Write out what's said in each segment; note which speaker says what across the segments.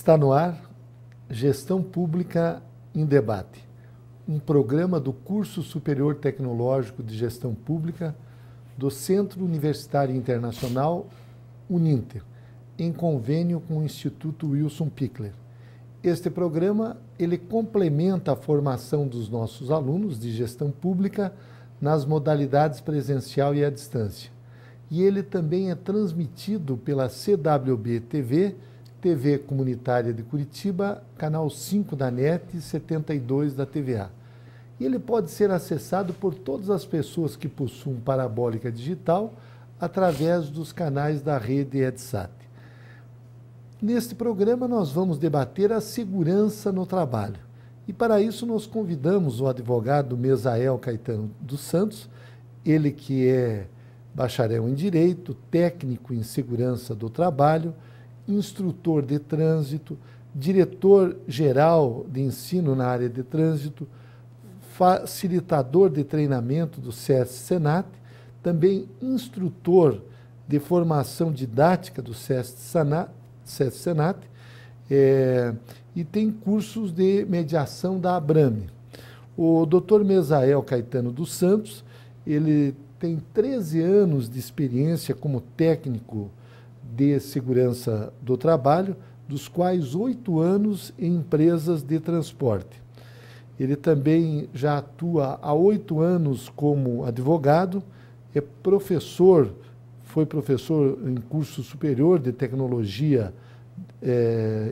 Speaker 1: Está no ar Gestão Pública em Debate, um programa do Curso Superior Tecnológico de Gestão Pública do Centro Universitário Internacional Uninter, em convênio com o Instituto Wilson Pickler. Este programa ele complementa a formação dos nossos alunos de gestão pública nas modalidades presencial e à distância. E ele também é transmitido pela CWB-TV, TV Comunitária de Curitiba, canal 5 da NET e 72 da TVA. E ele pode ser acessado por todas as pessoas que possuem parabólica digital através dos canais da rede EdSat. Neste programa nós vamos debater a segurança no trabalho. E para isso nós convidamos o advogado Mesael Caetano dos Santos, ele que é bacharel em Direito, técnico em Segurança do Trabalho, instrutor de trânsito, diretor-geral de ensino na área de trânsito, facilitador de treinamento do SESC-Senat, também instrutor de formação didática do SESC-Senat, e tem cursos de mediação da Abrame. O Dr. Mesael Caetano dos Santos, ele tem 13 anos de experiência como técnico de segurança do trabalho, dos quais 8 anos em empresas de transporte. Ele também já atua há 8 anos como advogado, é professor, foi professor em curso superior de tecnologia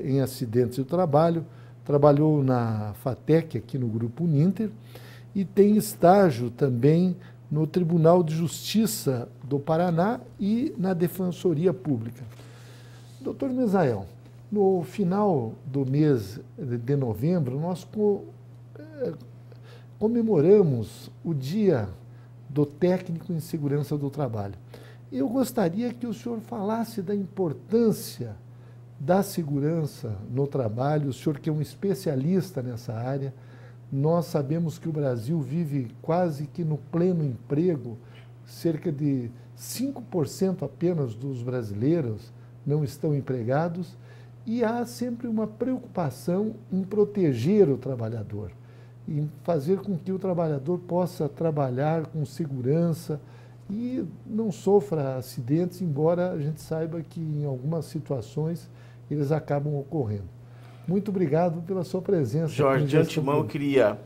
Speaker 1: em acidentes do trabalho, trabalhou na FATEC, aqui no Grupo Uninter, e tem estágio também no Tribunal de Justiça do Paraná e na Defensoria Pública. Doutor Mesael, no final do mês de novembro, nós comemoramos o Dia do Técnico em Segurança do Trabalho. Eu gostaria que o senhor falasse da importância da segurança no trabalho, o senhor que é um especialista nessa área. Nós sabemos que o Brasil vive quase que no pleno emprego, cerca de 5% apenas dos brasileiros não estão empregados, e há sempre uma preocupação em proteger o trabalhador, em fazer com que o trabalhador possa trabalhar com segurança e não sofra acidentes, embora a gente saiba que em algumas situações eles acabam ocorrendo. Muito obrigado pela sua presença.
Speaker 2: Jorge, de antemão eu queria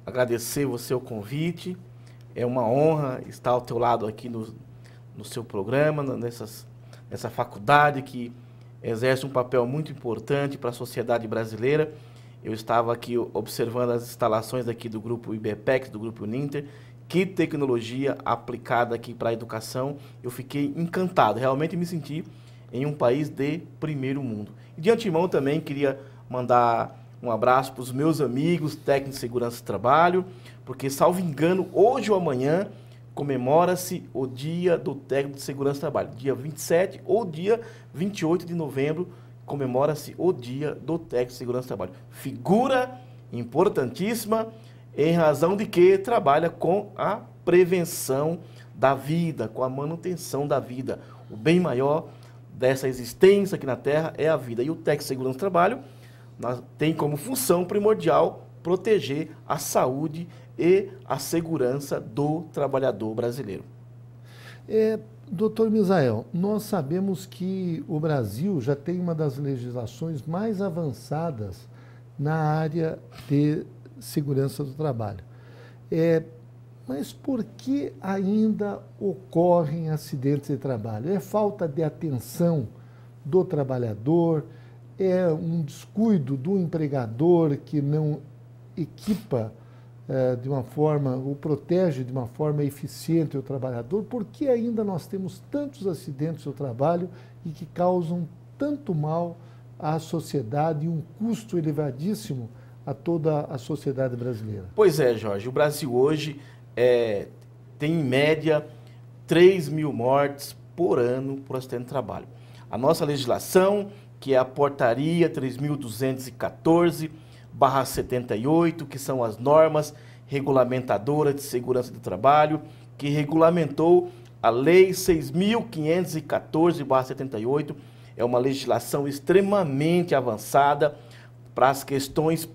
Speaker 2: agradecer você o convite. É uma honra estar ao teu lado aqui no seu programa, nessa faculdade que exerce um papel muito importante para a sociedade brasileira. Eu estava aqui observando as instalações aqui do Grupo IBPEX, do Grupo Uninter. Que tecnologia aplicada aqui para a educação. Eu fiquei encantado, realmente me senti em um país de primeiro mundo. E de antemão também queria mandar um abraço para os meus amigos técnicos de segurança do trabalho, porque, salvo engano, hoje ou amanhã comemora-se o Dia do Técnico de Segurança do Trabalho. Dia 27 ou dia 28 de novembro comemora-se o Dia do Técnico de Segurança do Trabalho. Figura importantíssima, em razão de que trabalha com a prevenção da vida, com a manutenção da vida. O bem maior dessa existência aqui na Terra é a vida. E o técnico de segurança do trabalho tem como função primordial proteger a saúde e a segurança do trabalhador brasileiro.
Speaker 1: Doutor Mesael, nós sabemos que o Brasil já tem uma das legislações mais avançadas na área de segurança do trabalho. Mas por que ainda ocorrem acidentes de trabalho? É falta de atenção do trabalhador? É um descuido do empregador que não equipa de uma forma, ou protege de uma forma eficiente o trabalhador? Por que ainda nós temos tantos acidentes do trabalho e que causam tanto mal à sociedade e um custo elevadíssimo a toda a sociedade brasileira?
Speaker 2: Pois é, Jorge, o Brasil hoje tem em média 3.000 mortes por ano por acidente de trabalho. A nossa legislação, que é a portaria 3.214/78, que são as normas regulamentadoras de segurança do trabalho, que regulamentou a lei 6.514/78, é uma legislação extremamente avançada para as questões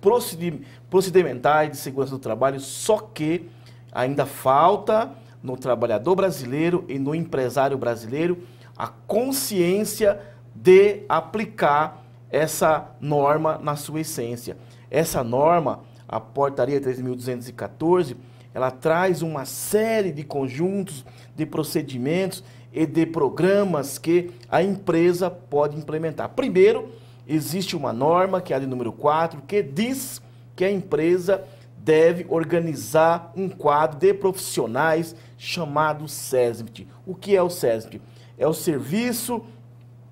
Speaker 2: procedimentais de segurança do trabalho, só que ainda falta no trabalhador brasileiro e no empresário brasileiro a consciência de aplicar essa norma na sua essência. Essa norma, a Portaria 3.214, ela traz uma série de conjuntos de procedimentos e de programas que a empresa pode implementar. Primeiro, existe uma norma, que é a de número 4, que diz que a empresa deve organizar um quadro de profissionais chamado SESMIT. O que é o SESMIT? É o Serviço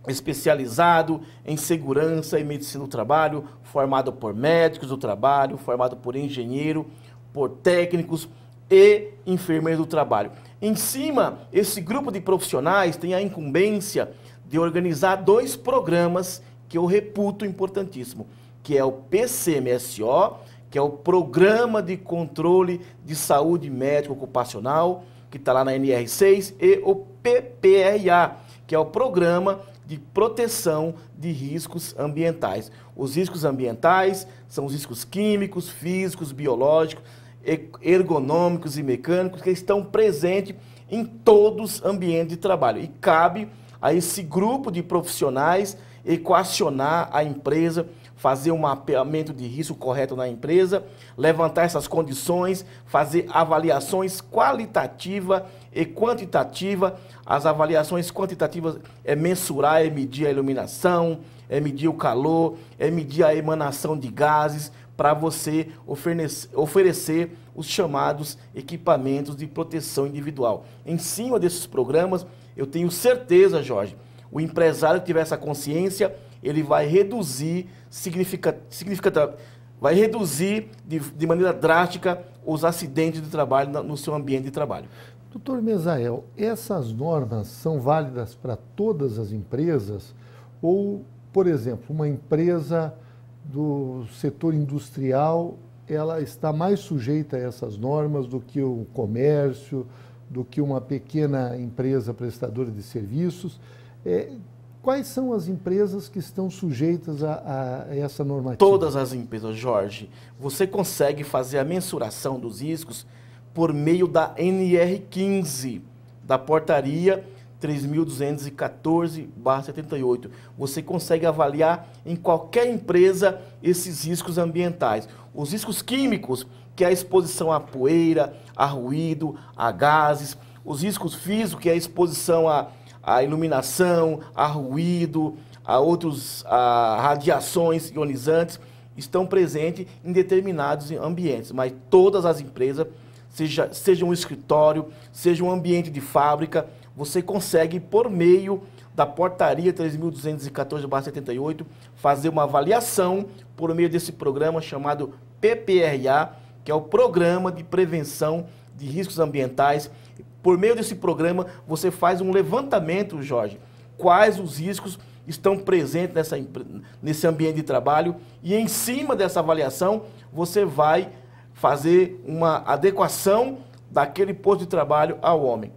Speaker 2: Especializado em Segurança e Medicina do Trabalho, formado por médicos do trabalho, formado por engenheiro, por técnicos e enfermeiros do trabalho. Em cima, esse grupo de profissionais tem a incumbência de organizar 2 programas que eu reputo importantíssimo, que é o PCMSO, que é o Programa de Controle de Saúde Médica Ocupacional, que está lá na NR6, e o PPRA, que é o Programa de Proteção de Riscos Ambientais. Os riscos ambientais são os riscos químicos, físicos, biológicos, ergonômicos e mecânicos que estão presentes em todos os ambientes de trabalho. E cabe a esse grupo de profissionais equacionar a empresa, fazer um mapeamento de risco correto na empresa, levantar essas condições, fazer avaliações qualitativa e quantitativa. As avaliações quantitativas é mensurar, é medir a iluminação, é medir o calor, é medir a emanação de gases, para você oferecer os chamados equipamentos de proteção individual. Em cima desses programas, eu tenho certeza, Jorge, o empresário que tiver essa consciência, ele vai reduzir vai reduzir de maneira drástica os acidentes de trabalho no seu ambiente de trabalho.
Speaker 1: Doutor Mesael, essas normas são válidas para todas as empresas ou, por exemplo, uma empresa do setor industrial, ela está mais sujeita a essas normas do que o comércio, do que uma pequena empresa prestadora de serviços? Quais são as empresas que estão sujeitas a essa normativa?
Speaker 2: Todas as empresas, Jorge. Você consegue fazer a mensuração dos riscos por meio da NR15, da Portaria 3.214/78. Você consegue avaliar em qualquer empresa esses riscos ambientais. Os riscos químicos, que é a exposição à poeira, a ruído, a gases. Os riscos físicos, que é a exposição à iluminação, a ruído, a radiações ionizantes, estão presentes em determinados ambientes. Mas todas as empresas, seja um escritório, seja um ambiente de fábrica, você consegue, por meio da Portaria 3.214/78, fazer uma avaliação por meio desse programa chamado PPRA, que é o Programa de Prevenção de Riscos Ambientais. Por meio desse programa, você faz um levantamento, Jorge, quais os riscos estão presentes nesse ambiente de trabalho, e em cima dessa avaliação, você vai fazer uma adequação daquele posto de trabalho ao homem.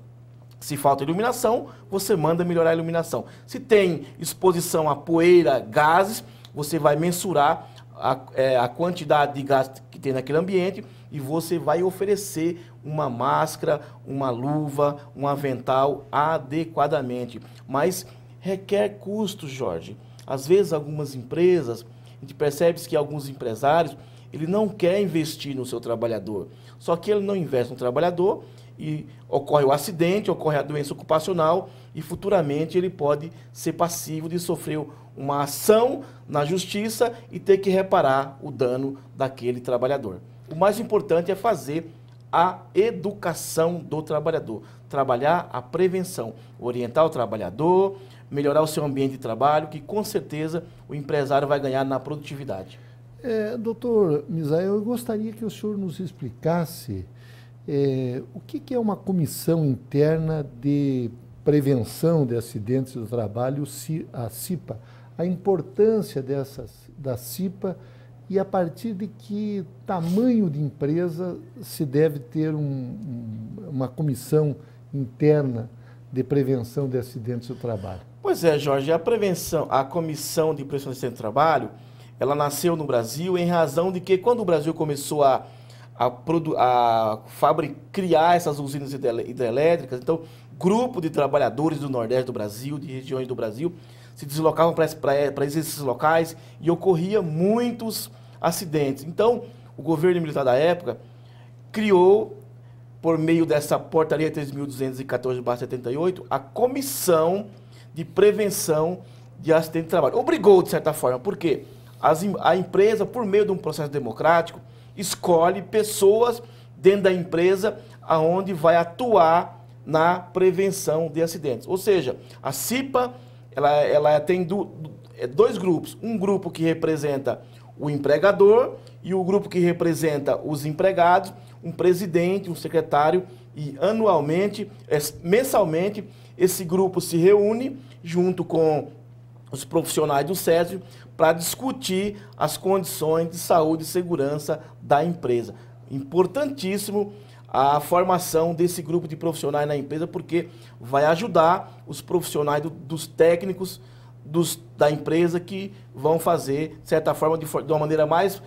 Speaker 2: Se falta iluminação, você manda melhorar a iluminação. Se tem exposição a poeira, gases, você vai mensurar a quantidade de gás que tem naquele ambiente e você vai oferecer uma máscara, uma luva, um avental adequadamente. Mas requer custos, Jorge. Às vezes, algumas empresas, a gente percebe que alguns empresários, ele não quer investir no seu trabalhador. Só que ele não investe no trabalhador e ocorre o acidente, ocorre a doença ocupacional e futuramente ele pode ser passivo de sofrer uma ação na justiça e ter que reparar o dano daquele trabalhador. O mais importante é fazer a educação do trabalhador, trabalhar a prevenção, orientar o trabalhador, melhorar o seu ambiente de trabalho, que com certeza o empresário vai ganhar na produtividade.
Speaker 1: Doutor Mesael, eu gostaria que o senhor nos explicasse o que é uma comissão interna de prevenção de acidentes do trabalho, a CIPA, a importância da CIPA e a partir de que tamanho de empresa se deve ter uma comissão interna de prevenção de acidentes do trabalho?
Speaker 2: Pois é, Jorge, a Comissão de Prevenção de Acidentes do Trabalho, ela nasceu no Brasil em razão de que quando o Brasil começou a criar essas usinas hidrelétricas, então, grupo de trabalhadores do Nordeste do Brasil, de regiões do Brasil, se deslocavam para esses locais e ocorria muitos acidentes. Então, o governo militar da época criou, por meio dessa portaria 3.214/78, a Comissão de Prevenção de Acidentes de Trabalho. Obrigou, de certa forma, porque a empresa, por meio de um processo democrático, escolhe pessoas dentro da empresa aonde vai atuar na prevenção de acidentes. Ou seja, a CIPA, ela tem dois grupos. Um grupo que representa o empregador e o grupo que representa os empregados, um presidente, um secretário, e mensalmente, esse grupo se reúne junto com os profissionais do SESI para discutir as condições de saúde e segurança da empresa. Importantíssimo a formação desse grupo de profissionais na empresa, porque vai ajudar os profissionais dos técnicos da empresa que vão fazer, de certa forma, de uma maneira mais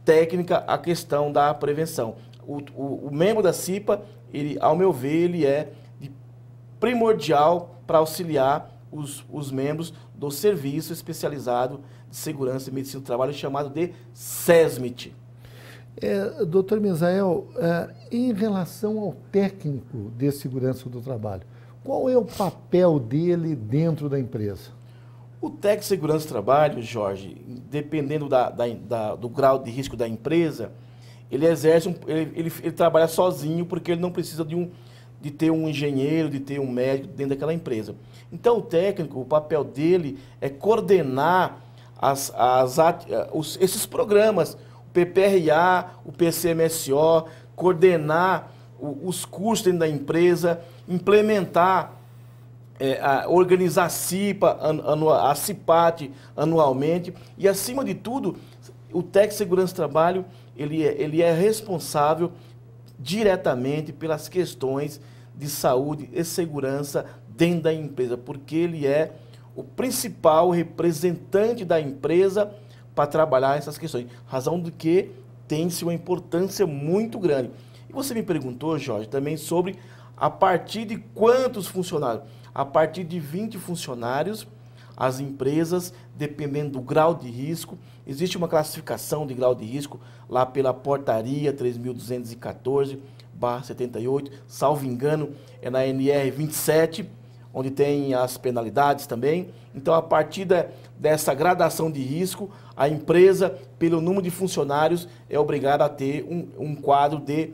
Speaker 2: técnica, a questão da prevenção. O membro da CIPA, ele, ao meu ver, ele é primordial para auxiliar os membros do Serviço Especializado de Segurança e Medicina do Trabalho, chamado de SESMIT.
Speaker 1: Doutor Misael, em relação ao técnico de segurança do trabalho, qual é o papel dele dentro da empresa?
Speaker 2: O técnico de segurança do trabalho, Jorge, dependendo do grau de risco da empresa, ele exerce, ele trabalha sozinho, porque ele não precisa de ter um engenheiro, de ter um médico dentro daquela empresa. Então, o técnico, o papel dele é coordenar esses programas, o PPRA, o PCMSO, coordenar os custos dentro da empresa, implementar, organizar a CIPAT anualmente e, acima de tudo, o técnico de segurança do trabalho, ele é responsável diretamente pelas questões de saúde e segurança dentro da empresa, porque ele é o principal representante da empresa para trabalhar essas questões, razão do que tem-se uma importância muito grande. E você me perguntou, Jorge, também sobre a partir de quantos funcionários? A partir de 20 funcionários, as empresas, dependendo do grau de risco, existe uma classificação de grau de risco lá pela portaria 3.214/78, salvo engano, é na NR 27, onde tem as penalidades também. Então, a partir dessa gradação de risco, a empresa, pelo número de funcionários, é obrigada a ter um quadro de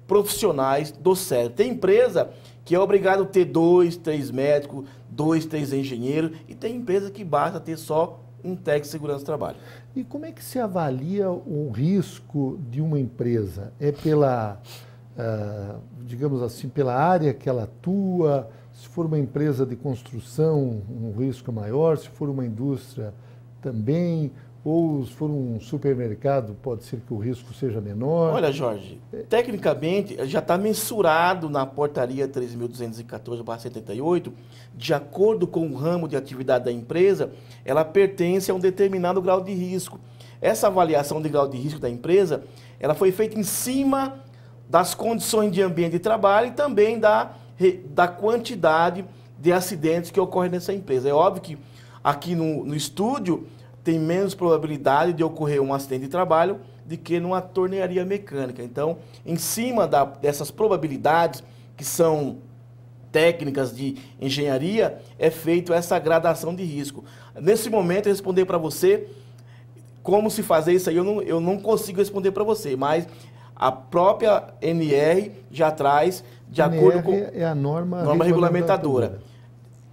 Speaker 2: profissionais do SESI. Tem empresa que é obrigado a ter 2, 3 médicos, 2, 3 engenheiros, e tem empresa que basta ter só um técnico de segurança do trabalho.
Speaker 1: E como é que se avalia o risco de uma empresa? É pela, digamos assim, pela área que ela atua? Se for uma empresa de construção, um risco maior, se for uma indústria também, ou se for um supermercado, pode ser que o risco seja menor?
Speaker 2: Olha, Jorge, tecnicamente já está mensurado na portaria 3.214/78, de acordo com o ramo de atividade da empresa, ela pertence a um determinado grau de risco. Essa avaliação de grau de risco da empresa, ela foi feita em cima das condições de ambiente de trabalho e também da quantidade de acidentes que ocorrem nessa empresa. É óbvio que aqui no estúdio tem menos probabilidade de ocorrer um acidente de trabalho do que numa tornearia mecânica. Então, em cima dessas probabilidades, que são técnicas de engenharia, é feita essa gradação de risco. Nesse momento, eu responder para você como se fazer isso aí, eu não consigo responder para você, mas a própria NR já traz, de acordo com...
Speaker 1: é a norma
Speaker 2: regulamentadora.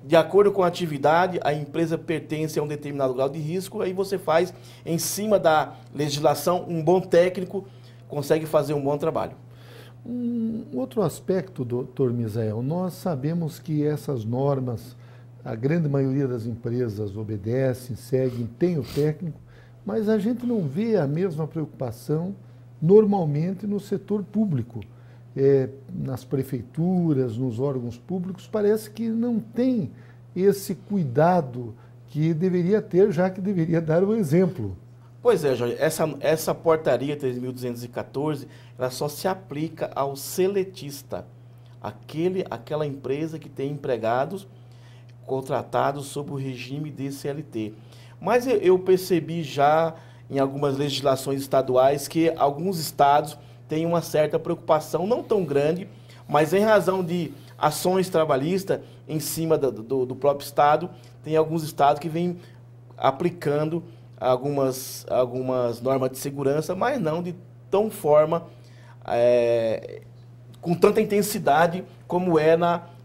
Speaker 2: De acordo com a atividade, a empresa pertence a um determinado grau de risco, aí você faz, em cima da legislação, um bom técnico consegue fazer um bom trabalho.
Speaker 1: Um outro aspecto, doutor Misael, nós sabemos que essas normas, a grande maioria das empresas obedecem, seguem, tem o técnico, mas a gente não vê a mesma preocupação normalmente no setor público. nas prefeituras, nos órgãos públicos, parece que não tem esse cuidado que deveria ter, já que deveria dar o exemplo.
Speaker 2: Pois é, Jorge, essa portaria 3.214, ela só se aplica ao seletista, aquela empresa que tem empregados contratados sob o regime de CLT. Mas eu percebi já em algumas legislações estaduais que alguns estados têm uma certa preocupação, não tão grande, mas em razão de ações trabalhistas em cima do próprio estado, tem alguns estados que vêm aplicando algumas normas de segurança, mas não de tão forma, com tanta intensidade como é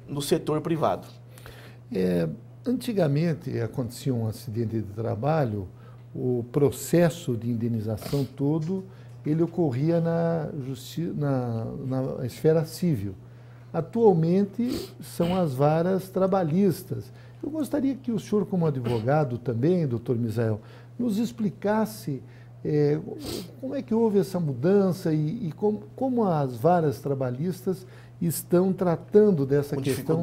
Speaker 2: no setor privado.
Speaker 1: Antigamente acontecia um acidente de trabalho, o processo de indenização todo, ele ocorria na esfera civil. Atualmente são as varas trabalhistas. Eu gostaria que o senhor, como advogado também, doutor Misael, nos explicasse como é que houve essa mudança e como as varas trabalhistas estão tratando dessa questão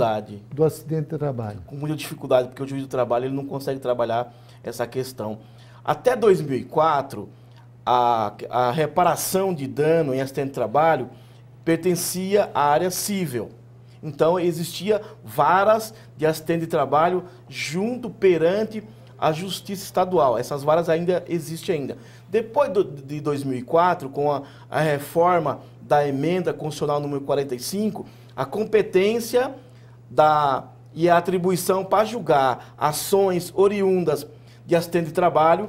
Speaker 1: do acidente de trabalho.
Speaker 2: Com muita dificuldade, porque o juiz do trabalho ele não consegue trabalhar essa questão. Até 2004, a reparação de dano em acidente de trabalho pertencia à área civil. Então, existia varas de acidente de trabalho junto perante a Justiça Estadual. Essas varas ainda existem ainda. Depois de 2004, com a reforma da emenda constitucional número 45, a competência e a atribuição para julgar ações oriundas de acidente de trabalho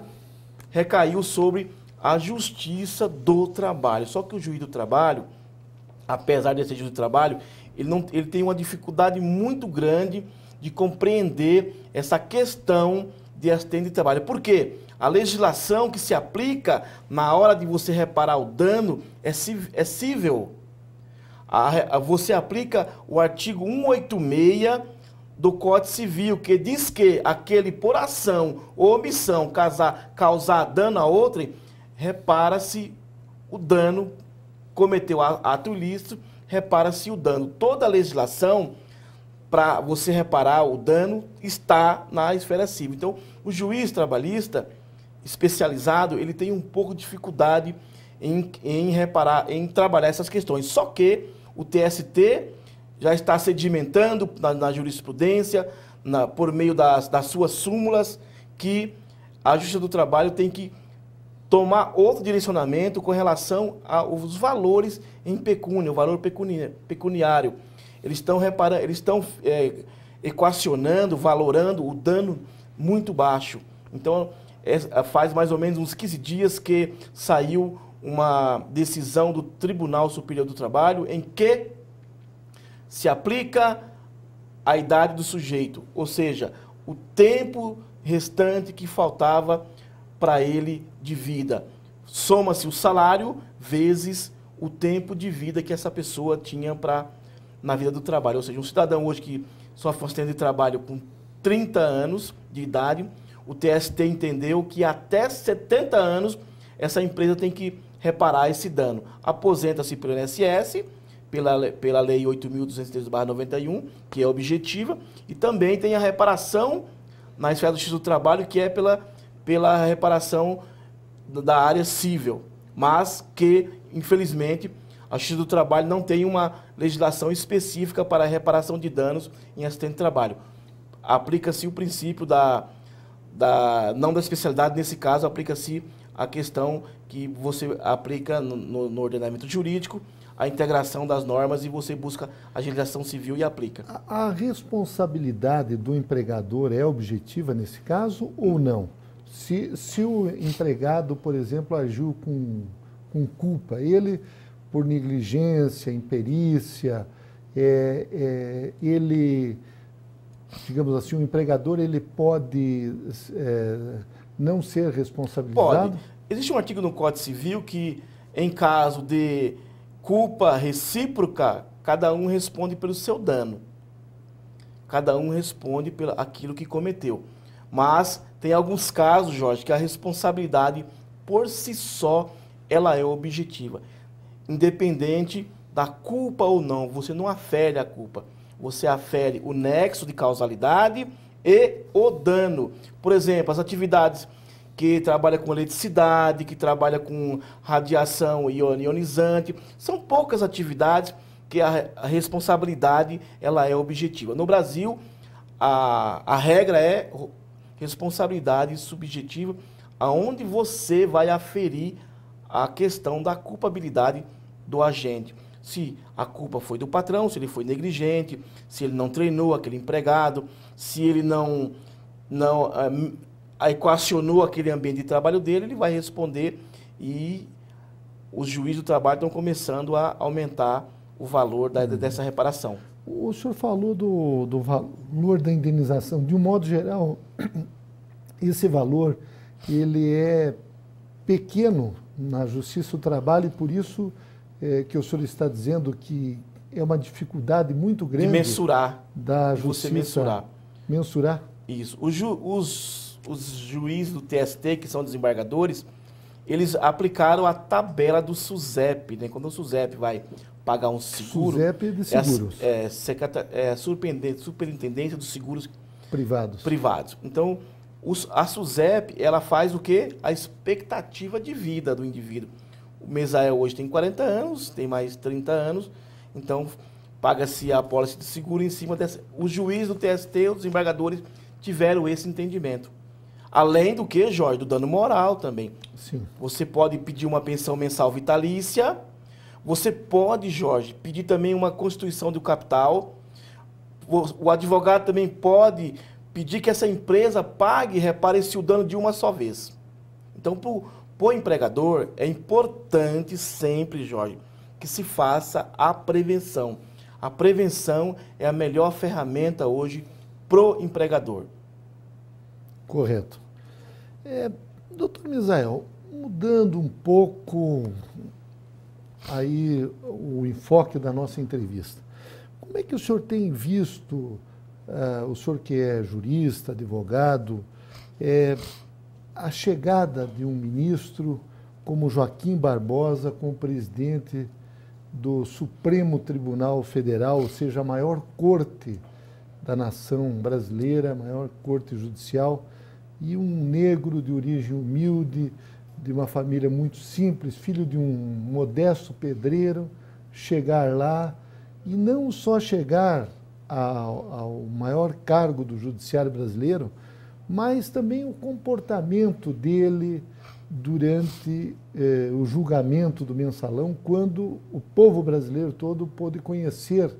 Speaker 2: recaiu sobre a Justiça do Trabalho. Só que o juiz do trabalho, apesar de ser juiz do trabalho, ele tem uma dificuldade muito grande de compreender essa questão de acidente de trabalho. Por quê? A legislação que se aplica na hora de você reparar o dano é cível. Você aplica o artigo 186 do Código Civil, que diz que aquele por ação ou omissão causar dano a outrem, repara-se o dano, cometeu ato ilícito, repara-se o dano. Toda a legislação para você reparar o dano está na esfera civil. Então, o juiz trabalhista especializado, ele tem um pouco de dificuldade em trabalhar essas questões. Só que o TST já está sedimentando na jurisprudência, por meio das suas súmulas, que a Justiça do Trabalho tem que tomar outro direcionamento com relação aos valores em pecúnia, o valor pecuniário. Eles estão equacionando, valorando o dano muito baixo. Então, faz mais ou menos uns 15 dias que saiu uma decisão do Tribunal Superior do Trabalho em que se aplica a idade do sujeito, ou seja, o tempo restante que faltava para ele de vida. Soma-se o salário vezes o tempo de vida que essa pessoa tinha na vida do trabalho. Ou seja, um cidadão hoje que sofre um acidente de trabalho com 30 anos de idade, o TST entendeu que até 70 anos essa empresa tem que reparar esse dano. Aposenta-se pelo INSS, pela Lei 8.213/91, que é objetiva, e também tem a reparação na esfera do Justiça do Trabalho, que é pela reparação da área civil, mas que, infelizmente, a Justiça do Trabalho não tem uma legislação específica para a reparação de danos em acidente de trabalho. Aplica-se o princípio não da especialidade, nesse caso, aplica-se a questão que você aplica no ordenamento jurídico, a integração das normas, e você busca a agilização civil e aplica.
Speaker 1: A responsabilidade do empregador é objetiva nesse caso ou não? Se o empregado, por exemplo, agiu com culpa, ele, por negligência, imperícia, ele, digamos assim, o empregador, ele pode não ser responsabilizado?
Speaker 2: Pode. Existe um artigo no Código Civil que, em caso de culpa recíproca, cada um responde pelo seu dano. Cada um responde pelo aquilo que cometeu. Mas tem alguns casos, Jorge, que a responsabilidade por si só ela é objetiva, independente da culpa ou não. Você não afere a culpa. Você afere o nexo de causalidade e o dano. Por exemplo, as atividades que trabalham com eletricidade, que trabalham com radiação ionizante, são poucas atividades que a responsabilidade ela é objetiva. No Brasil, a regra é responsabilidade subjetiva, aonde você vai aferir a questão da culpabilidade do agente. Se a culpa foi do patrão, se ele foi negligente, se ele não treinou aquele empregado, se ele não equacionou aquele ambiente de trabalho dele, ele vai responder, e os juízes do trabalho estão começando a aumentar o valor dessa reparação.
Speaker 1: O senhor falou do valor da indenização. De um modo geral, esse valor ele é pequeno na Justiça do Trabalho, e por isso que o senhor está dizendo que é uma dificuldade muito grande
Speaker 2: de mensurar.
Speaker 1: Da Justiça.
Speaker 2: Você mensurar.
Speaker 1: Mensurar?
Speaker 2: Isso. Os juízes do TST, que são desembargadores, eles aplicaram a tabela do SUSEP, né? Quando o SUSEP vai pagar um seguro...
Speaker 1: SUSEP de seguros.
Speaker 2: É a Superintendência dos Seguros
Speaker 1: Privados.
Speaker 2: Então, a SUSEP, ela faz o quê? A expectativa de vida do indivíduo. O Mesael hoje tem 40 anos, tem mais 30 anos, então paga-se a apólice de seguro em cima dessa... Os juízes do TST, os desembargadores, tiveram esse entendimento. Além do que, Jorge, do dano moral também.
Speaker 1: Sim.
Speaker 2: Você pode pedir uma pensão mensal vitalícia, você pode, Jorge, pedir também uma constituição do capital, o advogado também pode pedir que essa empresa pague e repare-se o dano de uma só vez. Então, para o empregador, é importante sempre, Jorge, que se faça a prevenção. A prevenção é a melhor ferramenta hoje pro empregador.
Speaker 1: Correto. Doutor Misael, mudando um pouco aí o enfoque da nossa entrevista, como é que o senhor tem visto, o senhor que é jurista, advogado, a chegada de um ministro como Joaquim Barbosa como presidente do Supremo Tribunal Federal, ou seja, a maior corte da nação brasileira, a maior corte judicial, e um negro de origem humilde, de uma família muito simples, filho de um modesto pedreiro, chegar lá e não só chegar ao maior cargo do judiciário brasileiro, mas também o comportamento dele durante o julgamento do mensalão, quando o povo brasileiro todo pôde conhecer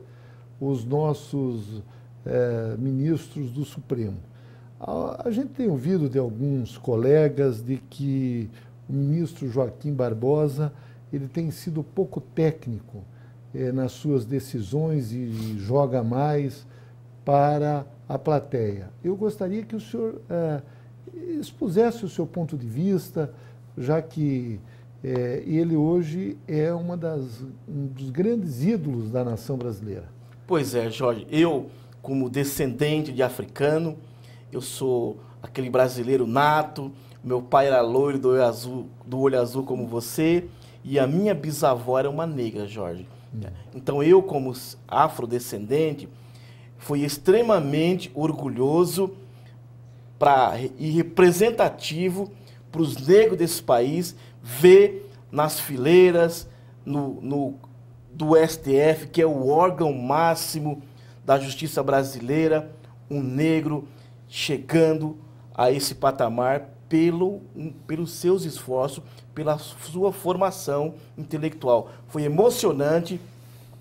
Speaker 1: os nossos ministros do Supremo. A gente tem ouvido de alguns colegas de que o ministro Joaquim Barbosa ele tem sido pouco técnico nas suas decisões e joga mais para a plateia. Eu gostaria que o senhor expusesse o seu ponto de vista, já que ele hoje é um dos grandes ídolos da nação brasileira.
Speaker 2: Pois é, Jorge, eu, como descendente de africano, eu sou aquele brasileiro nato, meu pai era loiro do olho azul como você, e a minha bisavó era uma negra, Jorge. Então eu, como afrodescendente, fui extremamente orgulhoso e representativo para os negros desse país ver nas fileiras do STF, que é o órgão máximo da justiça brasileira, um negro chegando a esse patamar pelos seus esforços, pela sua formação intelectual. Foi emocionante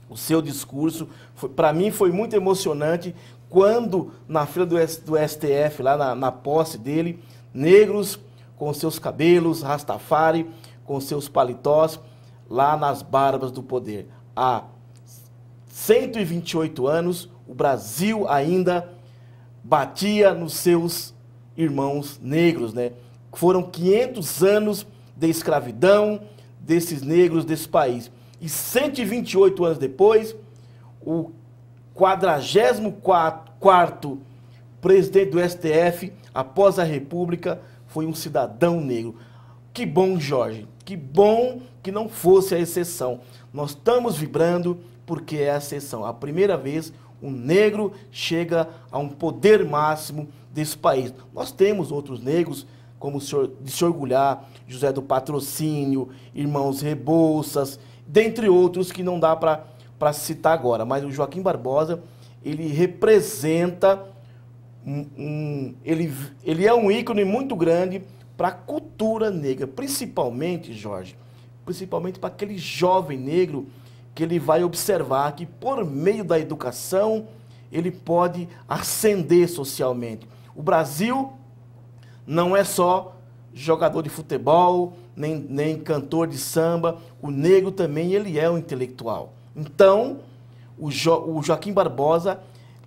Speaker 2: o seu discurso, para mim foi muito emocionante quando, na fila do STF, lá na posse dele, negros com seus cabelos, rastafari, com seus paletós, lá nas barbas do poder. Há 128 anos, o Brasil ainda batia nos seus irmãos negros, né? Foram 500 anos de escravidão desses negros desse país. E 128 anos depois, o 44º presidente do STF, após a República, foi um cidadão negro. Que bom, Jorge. Que bom que não fosse a exceção. Nós estamos vibrando porque é a exceção. A primeira vez um negro chega a um poder máximo desse país. Nós temos outros negros, como o senhor, de se orgulhar, José do Patrocínio, Irmãos Rebouças, dentre outros que não dá para citar agora. Mas o Joaquim Barbosa, ele representa, ele é um ícone muito grande para a cultura negra, principalmente, Jorge, principalmente para aquele jovem negro que ele vai observar que por meio da educação ele pode ascender socialmente. O Brasil não é só jogador de futebol, nem cantor de samba, o negro também ele é um intelectual. Então, o Joaquim Barbosa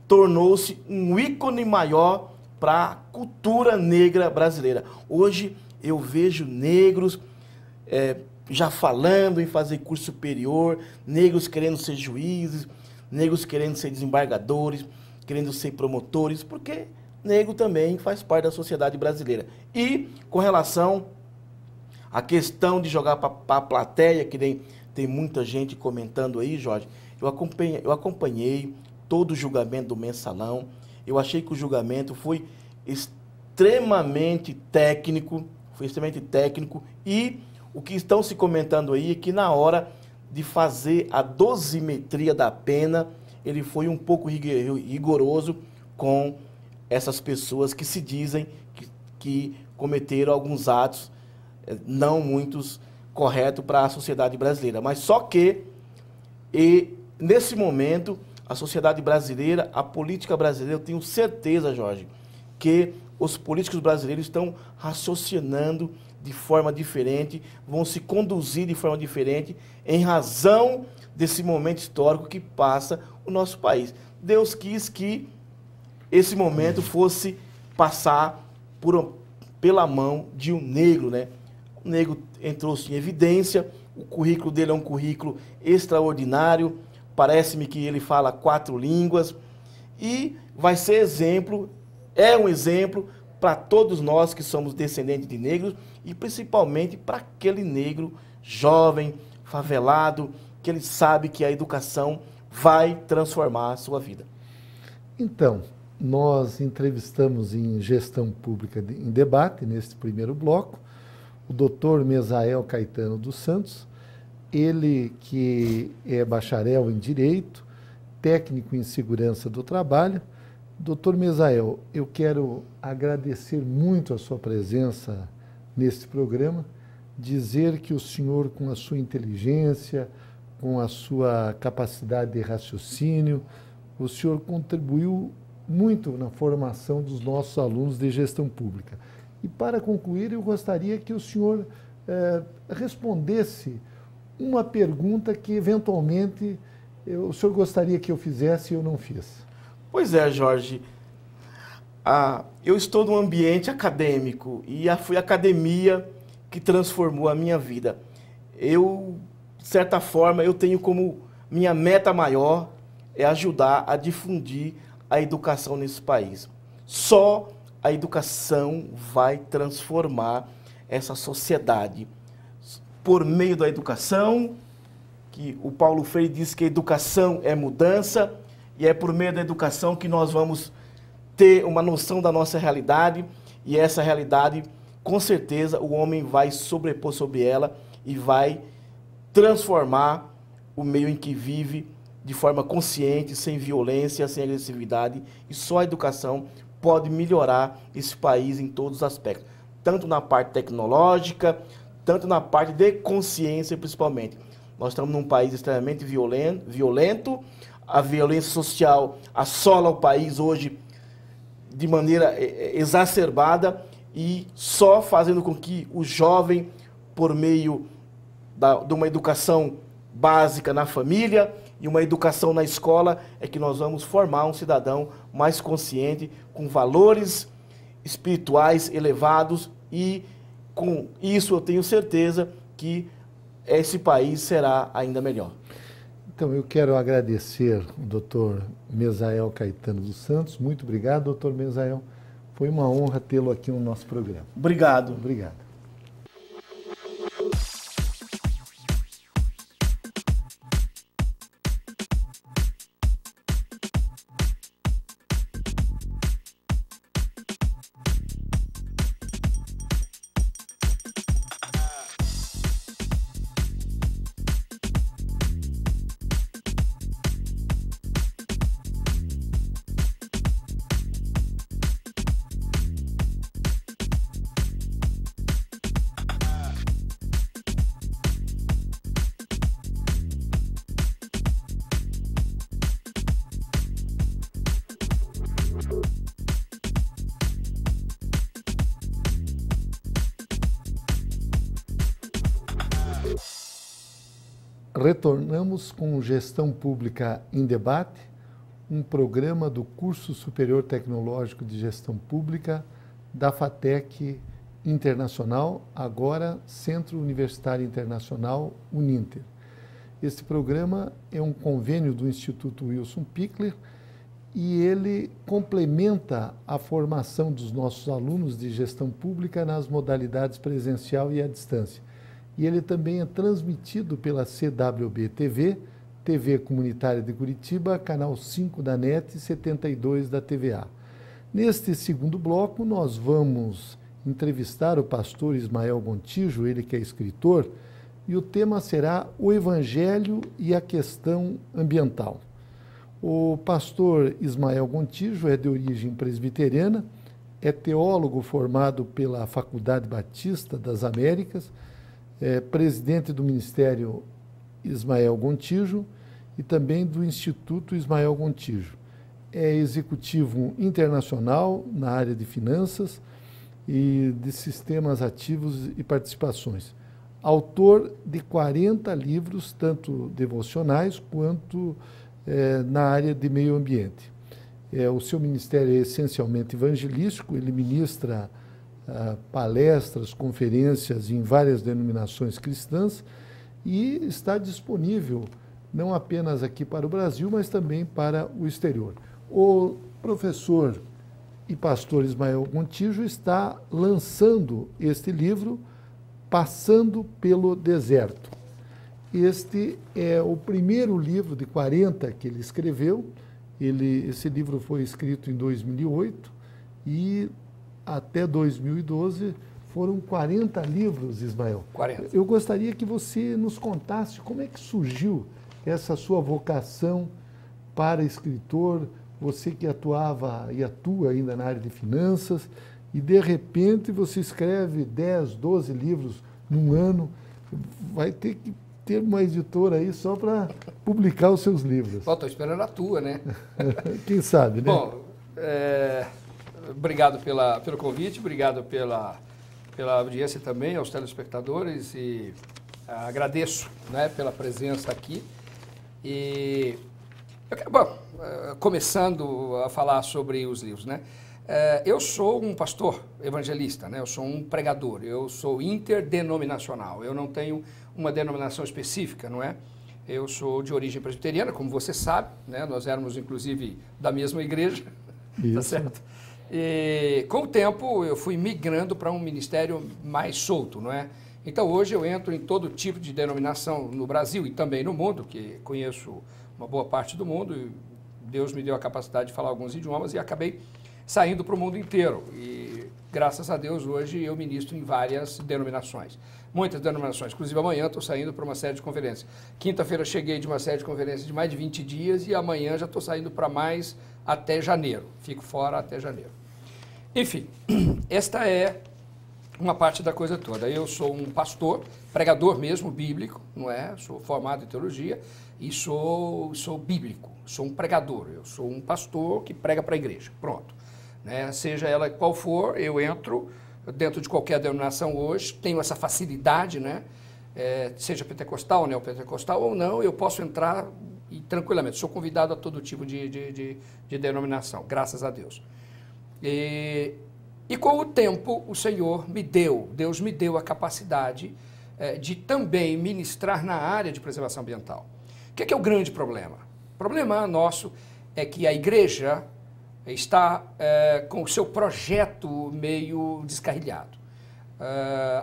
Speaker 2: tornou-se um ícone maior para a cultura negra brasileira. Hoje eu vejo negros já falando em fazer curso superior, negros querendo ser juízes, negros querendo ser desembargadores, querendo ser promotores, porque negro também faz parte da sociedade brasileira. E com relação à questão de jogar para a plateia, que tem muita gente comentando aí, Jorge, eu acompanhei todo o julgamento do Mensalão. Eu achei que o julgamento foi extremamente técnico, e o que estão se comentando aí é que na hora de fazer a dosimetria da pena, ele foi um pouco rigoroso com essas pessoas que se dizem que cometeram alguns atos não muitos corretos para a sociedade brasileira. Mas só que, nesse momento, a sociedade brasileira, a política brasileira, eu tenho certeza, Jorge, que os políticos brasileiros estão raciocinando de forma diferente, vão se conduzir de forma diferente em razão desse momento histórico que passa o nosso país. Deus quis que esse momento fosse passar pela mão de um negro, né? O negro entrou-se em evidência, o currículo dele é um currículo extraordinário, parece-me que ele fala 4 línguas e vai ser exemplo, é um exemplo para todos nós que somos descendentes de negros e principalmente para aquele negro jovem, favelado, que ele sabe que a educação vai transformar a sua vida.
Speaker 1: Então, nós entrevistamos em Gestão Pública em Debate, neste primeiro bloco, o doutor Mesael Caetano dos Santos, ele que é bacharel em Direito, técnico em Segurança do Trabalho. Doutor Mesael, eu quero agradecer muito a sua presença neste programa, dizer que o senhor, com a sua inteligência, com a sua capacidade de raciocínio, o senhor contribuiu muito na formação dos nossos alunos de gestão pública. E para concluir, eu gostaria que o senhor respondesse uma pergunta que eventualmente o senhor gostaria que eu fizesse e eu não fiz.
Speaker 2: Pois é, Jorge. Eu estou num ambiente acadêmico e foi a academia que transformou a minha vida. Eu, de certa forma, eu tenho como minha meta maior é ajudar a difundir a educação nesse país. Só a educação vai transformar essa sociedade. Por meio da educação, que o Paulo Freire diz que a educação é mudança, e é por meio da educação que nós vamos ter uma noção da nossa realidade, e essa realidade, com certeza, o homem vai sobrepor sobre ela e vai transformar o meio em que vive de forma consciente, sem violência, sem agressividade, e só a educação pode melhorar esse país em todos os aspectos, tanto na parte tecnológica, tanto na parte de consciência, principalmente. Nós estamos num país extremamente violento, a violência social assola o país hoje de maneira exacerbada e só fazendo com que o jovem, por meio de uma educação básica na família e uma educação na escola, é que nós vamos formar um cidadão mais consciente, com valores espirituais elevados, e com isso eu tenho certeza que esse país será ainda melhor.
Speaker 1: Então, eu quero agradecer o doutor Mesael Caetano dos Santos. Muito obrigado, doutor Mesael. Foi uma honra tê-lo aqui no nosso programa.
Speaker 2: Obrigado.
Speaker 1: Obrigado. Retornamos com Gestão Pública em Debate, um programa do Curso Superior Tecnológico de Gestão Pública da FATEC Internacional, agora Centro Universitário Internacional Uninter. Este programa é um convênio do Instituto Wilson Pickler e ele complementa a formação dos nossos alunos de gestão pública nas modalidades presencial e à distância. E ele também é transmitido pela CWB-TV, TV Comunitária de Curitiba, canal 5 da NET e 72 da TVA. Neste segundo bloco, nós vamos entrevistar o pastor Ismael Gontijo, ele que é escritor, e o tema será o Evangelho e a questão ambiental. O pastor Ismael Gontijo é de origem presbiteriana, é teólogo formado pela Faculdade Batista das Américas, é presidente do Ministério Ismael Gontijo e também do Instituto Ismael Gontijo. É executivo internacional na área de finanças e de sistemas ativos e participações. Autor de 40 livros, tanto devocionais quanto na área de meio ambiente. O seu ministério é essencialmente evangelístico, ele ministra palestras, conferências em várias denominações cristãs e está disponível não apenas aqui para o Brasil, mas também para o exterior. O professor e pastor Ismael Gontijo está lançando este livro, Passando pelo Deserto. Este é o primeiro livro de 40 que ele escreveu. Esse livro foi escrito em 2008 e até 2012 foram 40 livros, Ismael.
Speaker 3: 40.
Speaker 1: Eu gostaria que você nos contasse como é que surgiu essa sua vocação para escritor, você que atuava e atua ainda na área de finanças, e de repente você escreve 10, 12 livros num ano, vai ter que ter uma editora aí só para publicar os seus livros.
Speaker 3: Estou esperando a tua, né?
Speaker 1: Quem sabe, né?
Speaker 3: Bom, obrigado pelo convite, obrigado pela audiência também, aos telespectadores, e agradeço, né, pela presença aqui. E, começando a falar sobre os livros, né? Eu sou um pastor evangelista, né? Eu sou um pregador, eu sou interdenominacional, eu não tenho uma denominação específica, não é? Eu sou de origem presbiteriana, como você sabe, né? Nós éramos inclusive da mesma igreja,
Speaker 1: Isso.
Speaker 3: Tá certo? E com o tempo eu fui migrando para um ministério mais solto, não é? Então hoje eu entro em todo tipo de denominação no Brasil e também no mundo, que conheço uma boa parte do mundo, e Deus me deu a capacidade de falar alguns idiomas e acabei saindo para o mundo inteiro. E graças a Deus hoje eu ministro em várias denominações. Muitas denominações. Inclusive amanhã estou saindo para uma série de conferências. Quinta-feira cheguei de uma série de conferências de mais de 20 dias e amanhã já estou saindo para mais até janeiro. Fico fora até janeiro. Enfim, esta é uma parte da coisa toda. Eu sou um pastor, pregador mesmo, bíblico, não é? Sou formado em teologia e sou bíblico. Sou um pregador. Eu sou um pastor que prega para a igreja. Pronto. Né? Seja ela qual for, eu entro dentro de qualquer denominação hoje, tenho essa facilidade, né? Seja pentecostal, neopentecostal ou não, eu posso entrar e tranquilamente. Sou convidado a todo tipo de denominação, graças a Deus. E com o tempo, o Senhor Deus me deu a capacidade de também ministrar na área de preservação ambiental. O que é o grande problema? O problema nosso é que a igreja está com o seu projeto meio descarrilhado.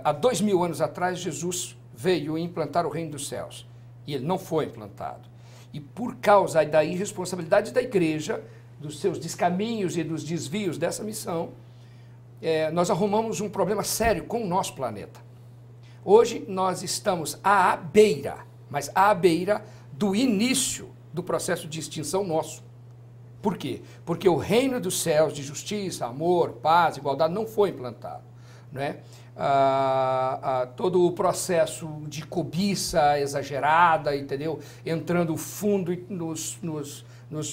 Speaker 3: Há 2000 anos atrás, Jesus veio implantar o reino dos céus e ele não foi implantado. E por causa da irresponsabilidade da igreja, dos seus descaminhos e dos desvios dessa missão, nós arrumamos um problema sério com o nosso planeta. Hoje nós estamos à beira, mas à beira do início do processo de extinção nosso. Por quê? Porque o reino dos céus de justiça, amor, paz, igualdade não foi implantado, né? Todo o processo de cobiça exagerada, entendeu? Entrando fundo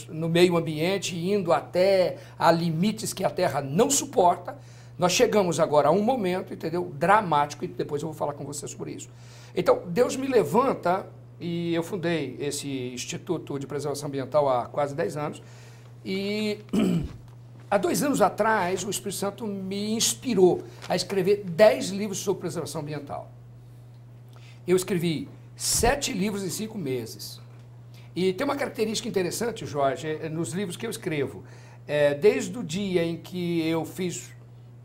Speaker 3: no meio ambiente, indo até a limites que a Terra não suporta. Nós chegamos agora a um momento, entendeu? Dramático, e depois eu vou falar com você sobre isso. Então, Deus me levanta e eu fundei esse Instituto de Preservação Ambiental há quase 10 anos. E há 2 anos atrás, o Espírito Santo me inspirou a escrever 10 livros sobre preservação ambiental. Eu escrevi 7 livros em 5 meses. E tem uma característica interessante, Jorge, nos livros que eu escrevo. Desde o dia em que eu fiz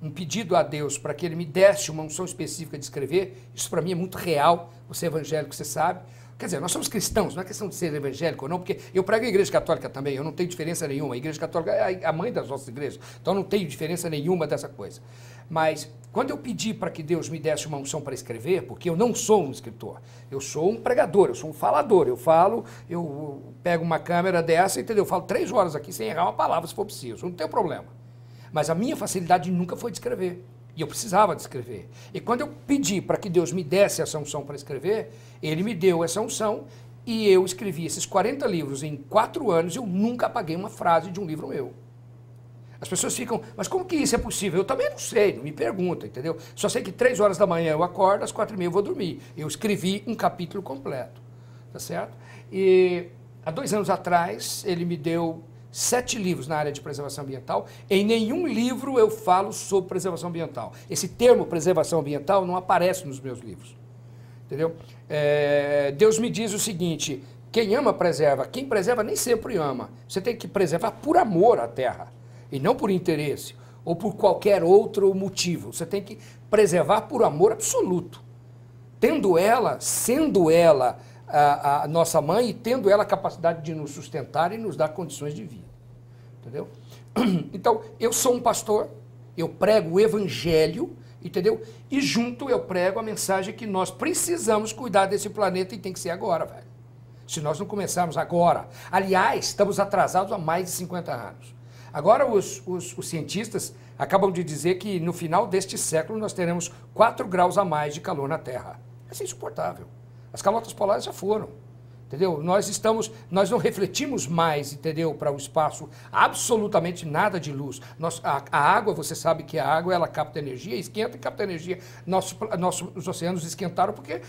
Speaker 3: um pedido a Deus para que Ele me desse uma unção específica de escrever, isso para mim é muito real, você é evangélico, você sabe. Quer dizer, nós somos cristãos, não é questão de ser evangélico ou não, porque eu prego a igreja católica também, eu não tenho diferença nenhuma. A igreja católica é a mãe das nossas igrejas, então não tenho diferença nenhuma dessa coisa. Mas quando eu pedi para que Deus me desse uma unção para escrever, porque eu não sou um escritor, eu sou um pregador, eu sou um falador, eu falo, eu pego uma câmera dessa, entendeu? Eu falo 3 horas aqui sem errar uma palavra se for preciso, não tem problema. Mas a minha facilidade nunca foi de escrever. E eu precisava de escrever. E quando eu pedi para que Deus me desse essa unção para escrever, Ele me deu essa unção e eu escrevi esses 40 livros em 4 anos e eu nunca apaguei uma frase de um livro meu. As pessoas ficam, mas como que isso é possível? Eu também não sei, não me pergunta, entendeu? Só sei que 3 horas da manhã eu acordo, às 4h30 eu vou dormir. Eu escrevi um capítulo completo, tá certo? E há 2 anos atrás, Ele me deu 7 livros na área de preservação ambiental. Em nenhum livro eu falo sobre preservação ambiental. Esse termo preservação ambiental não aparece nos meus livros. Entendeu? Deus me diz o seguinte, quem ama preserva, quem preserva nem sempre ama. Você tem que preservar por amor à terra e não por interesse ou por qualquer outro motivo. Você tem que preservar por amor absoluto. Tendo ela, sendo ela a nossa mãe e tendo ela a capacidade de nos sustentar e nos dar condições de vida. Entendeu? Então, eu sou um pastor, eu prego o evangelho, entendeu? E junto eu prego a mensagem que nós precisamos cuidar desse planeta e tem que ser agora, velho. Se nós não começarmos agora. Aliás, estamos atrasados há mais de 50 anos. Agora os cientistas acabam de dizer que no final deste século nós teremos 4 graus a mais de calor na Terra. Isso é insuportável. As calotas polares já foram, entendeu? Nós não refletimos mais, entendeu, para o espaço absolutamente nada de luz. A água, você sabe que a água, ela capta energia, esquenta e capta energia. Os oceanos esquentaram porque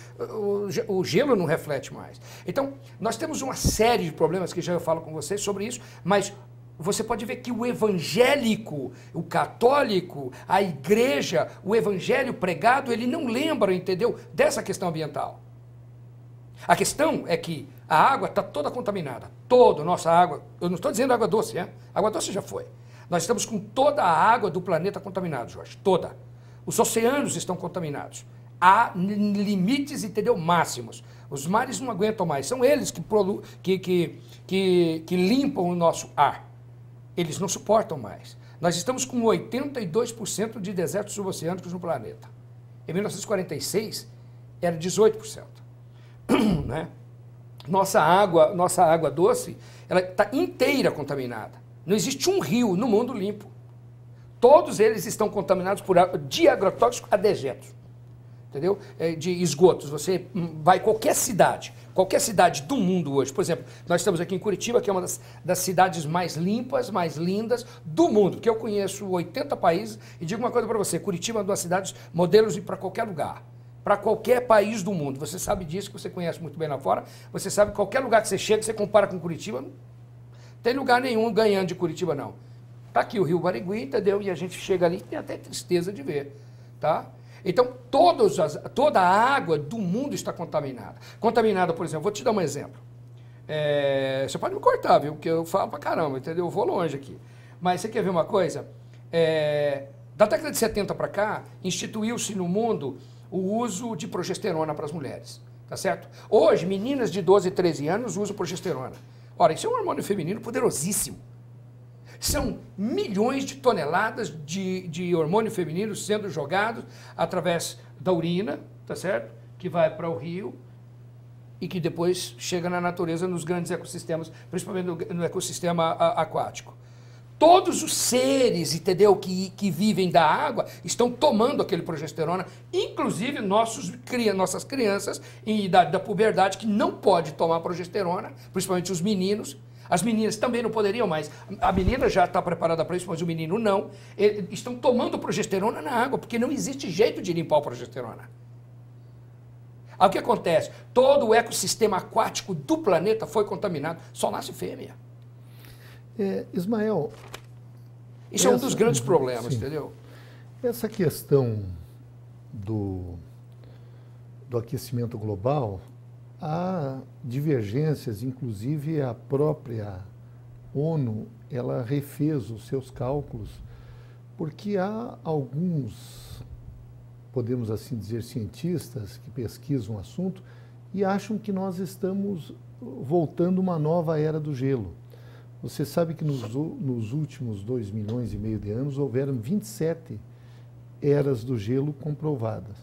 Speaker 3: o gelo não reflete mais. Então, nós temos uma série de problemas que já eu falo com vocês sobre isso, mas você pode ver que o evangélico, o católico, a igreja, o evangelho pregado, ele não lembra, entendeu, dessa questão ambiental. A questão é que a água está toda contaminada. Nossa água, eu não estou dizendo água doce, né? Água doce já foi. Nós estamos com toda a água do planeta contaminada, Jorge, toda. Os oceanos estão contaminados. Há limites, entendeu, máximos. Os mares não aguentam mais. São eles que limpam o nosso ar. Eles não suportam mais. Nós estamos com 82% de desertos suboceânicos no planeta. Em 1946, era 18%. Né? Nossa água doce, ela está inteira contaminada. Não existe um rio no mundo limpo. Todos eles estão contaminados de agrotóxicos a dejetos. Entendeu? De esgotos. Você vai qualquer cidade do mundo hoje. Por exemplo, nós estamos aqui em Curitiba, que é uma das cidades mais limpas, mais lindas do mundo, que eu conheço 80 países, e digo uma coisa para você, Curitiba é uma das cidades modelos para qualquer lugar. Para qualquer país do mundo. Você sabe disso, que você conhece muito bem lá fora. Você sabe que qualquer lugar que você chega, você compara com Curitiba, não tem lugar nenhum ganhando de Curitiba, não. Está aqui o Rio Barigui, entendeu? E a gente chega ali e tem até tristeza de ver. Tá? Então, toda a água do mundo está contaminada. Contaminada, por exemplo, vou te dar um exemplo. Você pode me cortar, viu? Porque eu falo pra caramba, entendeu? Eu vou longe aqui. Mas você quer ver uma coisa? Da década de 70 para cá, instituiu-se no mundo o uso de progesterona para as mulheres, tá certo? Hoje, meninas de 12 e 13 anos usam progesterona. Ora, isso é um hormônio feminino poderosíssimo. São milhões de toneladas de hormônio feminino sendo jogados através da urina, tá certo? Que vai para o rio e que depois chega na natureza nos grandes ecossistemas, principalmente no ecossistema aquático. Todos os seres, entendeu, que vivem da água estão tomando aquele progesterona, inclusive nossas crianças em idade da puberdade que não pode tomar progesterona, principalmente os meninos. As meninas também não poderiam mais. A menina já está preparada para isso, mas o menino não. Eles estão tomando progesterona na água, porque não existe jeito de limpar o progesterona. Aí o que acontece? Todo o ecossistema aquático do planeta foi contaminado. Só nasce fêmea.
Speaker 1: Ismael...
Speaker 3: Isso é um dos grandes problemas,
Speaker 1: sim,
Speaker 3: entendeu?
Speaker 1: Essa questão do aquecimento global, há divergências, inclusive a própria ONU, ela refez os seus cálculos, porque há alguns, podemos assim dizer, cientistas que pesquisam o assunto e acham que nós estamos voltando a uma nova era do gelo. Você sabe que nos últimos 2,5 milhões de anos houveram 27 eras do gelo comprovadas.